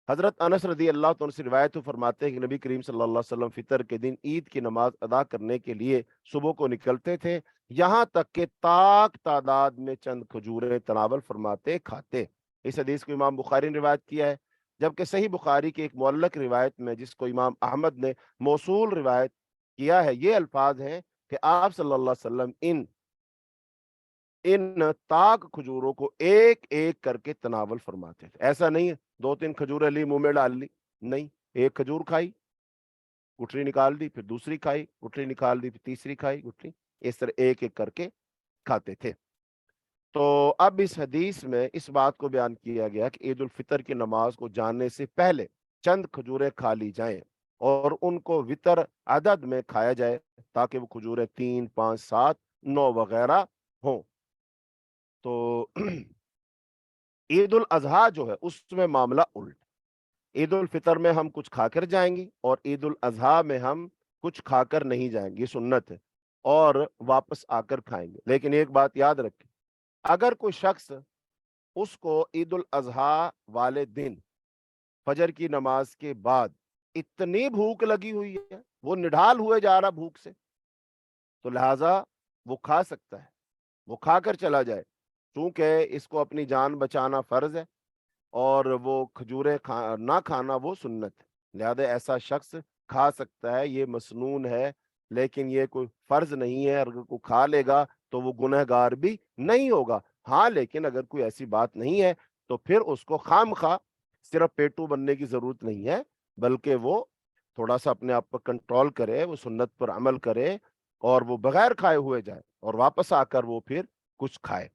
حضرت انس رضی اللہ عنہ سے روایت فرماتے ہیں کہ نبی کریم صلی اللہ علیہ وسلم فطر کے دن عید کی نماز ادا کرنے کے لیے صبح کو نکلتے تھے, یہاں تک کہ طاق تعداد میں چند کھجوریں تناول فرماتے کھاتے. اس حدیث کو امام بخاری نے روایت کیا ہے, جبکہ صحیح بخاری کی ایک معلق روایت میں جس کو امام احمد نے موصول روایت کیا ہے, یہ الفاظ ہیں کہ آپ صلی اللہ علیہ وسلم ان طاق کھجوروں کو ایک ایک کر کے تناول فرماتے تھے. ایسا نہیں ہے 2-3 کھجوریں لی منہ میں ڈال لی, نہیں, ایک کھجور کھائی گٹھلی نکال دی, پھر دوسری کھائی گٹھلی نکال دی, پھر تیسری کھائی گٹھلی, اس طرح ایک ایک کر کے کھاتے تھے. تو اب اس حدیث میں اس بات کو بیان کیا گیا کہ عید الفطر کی نماز کو جانے سے پہلے چند کھجوریں کھا لی جائیں اور ان کو وطر عدد میں کھایا جائے تاکہ وہ کھجوریں 3 5 7 9 وغیرہ ہوں. تو عید الاضحیٰ جو ہے اس میں معاملہ الٹ. عید الفطر میں ہم کچھ کھا کر جائیں گے اور عید الاضحیٰ میں ہم کچھ کھا کر نہیں جائیں گے, یہ سنت ہے, اور واپس آ کر کھائیں گے. لیکن ایک بات یاد رکھیں, اگر کوئی شخص اس کو عید الاضحیٰ والے دن فجر کی نماز کے بعد اتنی بھوک لگی ہوئی ہے, وہ نڈھال ہوئے جا رہا بھوک سے, تو لہٰذا وہ کھا سکتا ہے, وہ کھا کر چلا جائے, چونکہ اس کو اپنی جان بچانا فرض ہے اور وہ کھجوریں نہ کھانا وہ سنت ہے. لہذا ایسا شخص کھا سکتا ہے, یہ مسنون ہے لیکن یہ کوئی فرض نہیں ہے. اگر کوئی کھا لے گا تو وہ گنہگار بھی نہیں ہوگا. ہاں لیکن اگر کوئی ایسی بات نہیں ہے تو پھر اس کو خواہ صرف پیٹو بننے کی ضرورت نہیں ہے, بلکہ وہ تھوڑا سا اپنے آپ پر کنٹرول کرے, وہ سنت پر عمل کرے اور وہ بغیر کھائے ہوئے جائے اور واپس آ کر وہ پھر کچھ کھائے.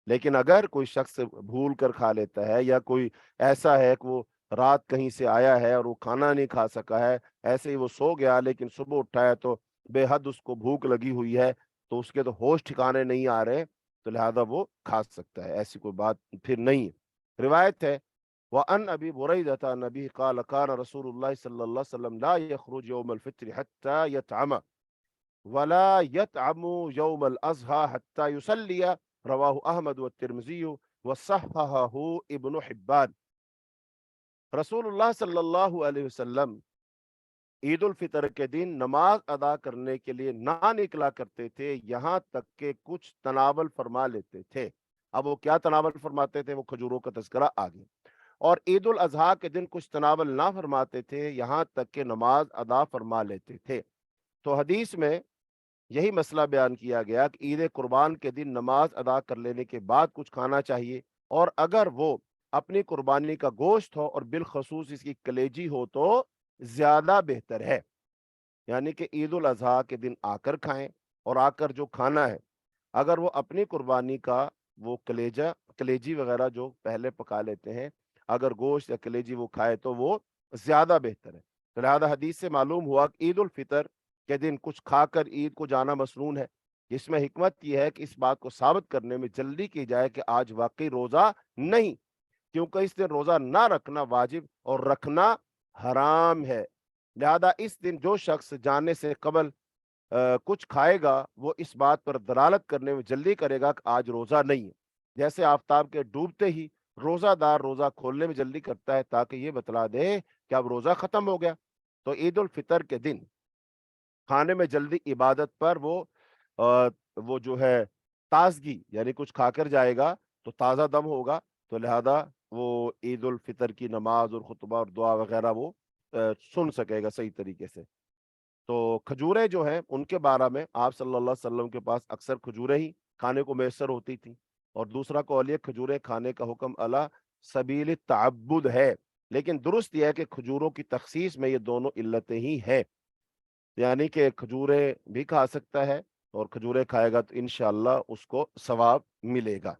لیکن اگر کوئی شخص بھول کر کھا لیتا ہے, یا کوئی ایسا ہے کہ وہ رات کہیں سے آیا ہے اور وہ کھانا نہیں کھا سکا ہے, ایسے ہی وہ سو گیا لیکن صبح اٹھا ہے تو بے حد اس کو بھوک لگی ہوئی ہے, تو اس کے تو ہوش ٹھکانے نہیں آ رہے, تو لہذا وہ کھا سکتا ہے, ایسی کوئی بات پھر نہیں ہے. روایت ہے وَأَنْ أَبِي بُرَيْدَةَ النبی قال كان رسول اللہ صلی اللہ علیہ وسلم لا يخرج يوم الفطر حتى يطعم ولا يطعم يوم الاضحى حتى يصلي رواہ احمد والترمذی وصححہ ابن حبان. رسول اللہ صلی اللہ علیہ وسلم عید الفطر کے دن نماز ادا کرنے کے لیے نہ نکلا کرتے تھے یہاں تک کہ کچھ تناول فرما لیتے تھے. اب وہ کیا تناول فرماتے تھے, وہ کھجوروں کا تذکرہ آگے. اور عید الاضحیٰ کے دن کچھ تناول نہ فرماتے تھے یہاں تک کہ نماز ادا فرما لیتے تھے. تو حدیث میں یہی مسئلہ بیان کیا گیا کہ عید قربان کے دن نماز ادا کر لینے کے بعد کچھ کھانا چاہیے, اور اگر وہ اپنی قربانی کا گوشت ہو اور بالخصوص اس کی کلیجی ہو تو زیادہ بہتر ہے. یعنی کہ عید الاضحیٰ کے دن آ کر کھائیں, اور آ کر جو کھانا ہے اگر وہ اپنی قربانی کا وہ کلیجی وغیرہ جو پہلے پکا لیتے ہیں, اگر گوشت یا کلیجی وہ کھائے تو وہ زیادہ بہتر ہے. تو لہذا حدیث سے معلوم ہوا کہ عید الفطر کے دن کچھ کھا کر عید کو جانا مسنون ہے. اس میں حکمت یہ ہے کہ اس بات کو ثابت کرنے میں جلدی کی جائے کہ آج واقعی روزہ نہیں, کیونکہ اس دن روزہ نہ رکھنا واجب اور رکھنا حرام ہے. لہذا اس دن جو شخص جانے سے قبل کچھ کھائے گا وہ اس بات پر دلالت کرنے میں جلدی کرے گا کہ آج روزہ نہیں ہے. جیسے آفتاب کے ڈوبتے ہی روزہ دار روزہ کھولنے میں جلدی کرتا ہے تاکہ یہ بتلا دے کہ اب روزہ ختم ہو گیا. تو عید الفطر کے دن کھانے میں جلدی عبادت پر وہ جو ہے تازگی, یعنی کچھ کھا کر جائے گا تو تازہ دم ہوگا, تو لہذا وہ عید الفطر کی نماز اور خطبہ اور دعا وغیرہ وہ سن سکے گا صحیح طریقے سے. تو کھجوریں جو ہیں ان کے بارے میں آپ صلی اللہ علیہ وسلم کے پاس اکثر کھجوریں ہی کھانے کو میسر ہوتی تھیں, اور دوسرا قول یہ کھجوریں کھانے کا حکم علی سبیل التعبد ہے. لیکن درست یہ ہے کہ کھجوروں کی تخصیص میں یہ دونوں علتیں ہی ہیں, یعنی کہ کھجوریں بھی کھا سکتا ہے اور کھجوریں کھائے گا تو انشاءاللہ اس کو ثواب ملے گا.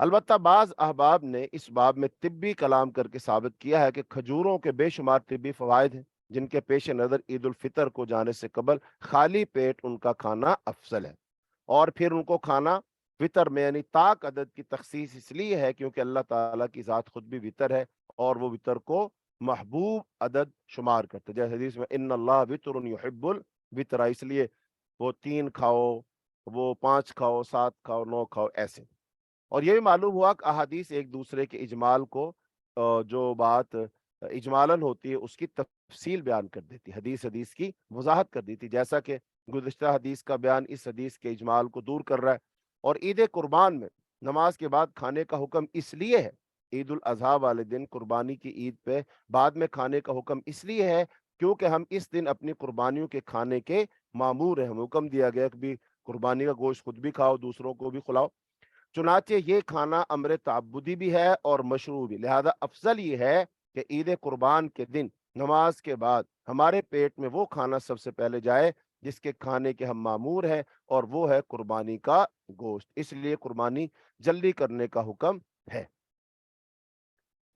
البتہ بعض احباب نے اس باب میں طبی کلام کر کے ثابت کیا ہے کہ کھجوروں کے بے شمار طبی فوائد ہیں, جن کے پیش نظر عید الفطر کو جانے سے قبل خالی پیٹ ان کا کھانا افضل ہے، اور پھر ان کو کھانا وطر میں یعنی طاق عدد کی تخصیص اس لیے ہے کیونکہ اللہ تعالیٰ کی ذات خود بھی وطر ہے اور وہ وطر کو محبوب عدد شمار کرتے، جیسے حدیث میں ان اللہ وطر یحب الوطر، اس لیے وہ 3 کھاؤ، وہ 5 کھاؤ، 7 کھاؤ، 9 کھاؤ، ایسے۔ اور یہ بھی معلوم ہوا کہ احادیث ایک دوسرے کے اجمال کو جو بات اجمالاً ہوتی ہے اس کی تفصیل بیان کر دیتی، حدیث کی وضاحت کر دیتی، جیسا کہ گزشتہ حدیث کا بیان اس حدیث کے اجمال کو دور کر رہا ہے۔ اور عید قربان میں نماز کے بعد کھانے کا حکم اس لیے ہے، عید الاضحیٰ والے دن قربانی کی عید پہ بعد میں کھانے کا حکم اس لیے ہے کیونکہ ہم اس دن اپنی قربانیوں کے کھانے کے مامور ہیں، ہمیں حکم دیا گیا کہ بھی قربانی کا گوشت خود بھی کھاؤ، دوسروں کو بھی کھلاؤ۔ چنانچہ یہ کھانا امر تعبدی بھی ہے اور مشروع بھی، لہذا افضل یہ ہے کہ عید قربان کے دن نماز کے بعد ہمارے پیٹ میں وہ کھانا سب سے پہلے جائے جس کے کھانے کے ہم مامور ہیں، اور وہ ہے قربانی کا گوشت، اس لیے قربانی جلدی کرنے کا حکم ہے۔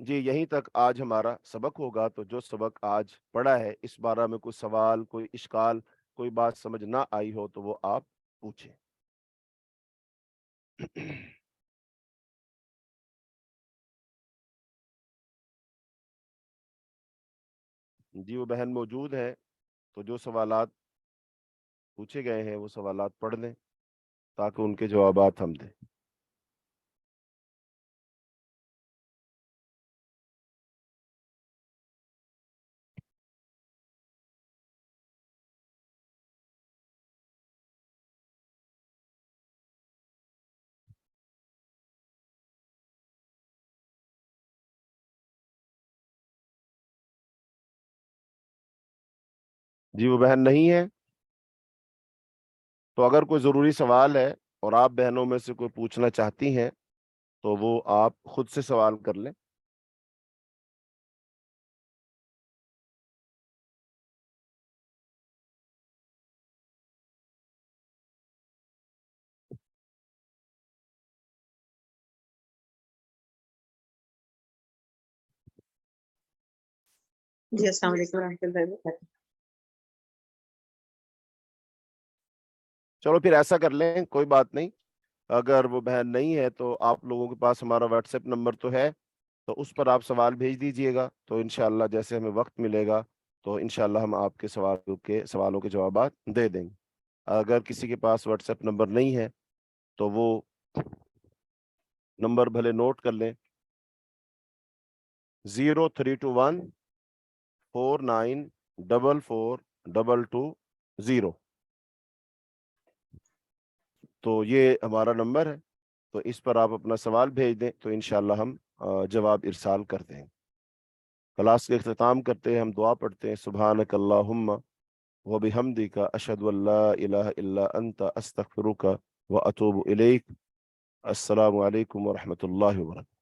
جی یہیں تک آج ہمارا سبق ہوگا، تو جو سبق آج پڑھا ہے اس بارے میں کوئی سوال، کوئی اشکال، کوئی بات سمجھ نہ آئی ہو تو وہ آپ پوچھیں۔ جی وہ بہن موجود ہے، تو جو سوالات پوچھے گئے ہیں وہ سوالات پڑھ لیں تاکہ ان کے جوابات ہم دیں۔ جی وہ بہن نہیں ہے، تو اگر کوئی ضروری سوال ہے اور آپ بہنوں میں سے کوئی پوچھنا چاہتی ہیں تو وہ آپ خود سے سوال کر لیں۔ جی السلام علیکم ورحمۃ اللہ وبرکاتہ۔ چلو پھر ایسا کر لیں، کوئی بات نہیں، اگر وہ بہن نہیں ہے تو آپ لوگوں کے پاس ہمارا واٹس ایپ نمبر تو ہے، تو اس پر آپ سوال بھیج دیجئے گا، تو انشاءاللہ جیسے ہمیں وقت ملے گا تو انشاءاللہ ہم آپ کے سوالوں کے جوابات دے دیں گے۔ اگر کسی کے پاس واٹس ایپ نمبر نہیں ہے تو وہ نمبر بھلے نوٹ کر لیں، 032149442220، تو یہ ہمارا نمبر ہے، تو اس پر آپ اپنا سوال بھیج دیں تو انشاءاللہ ہم جواب ارسال کر دیں۔ کلاس کے اختتام کرتے ہیں، ہم دعا پڑھتے ہیں، سبحانک اللہم وبحمدک اشہد ان لا الہ الا انت استغفرک واتوب الیک۔ السلام علیکم ورحمۃ اللہ وبرکاتہ۔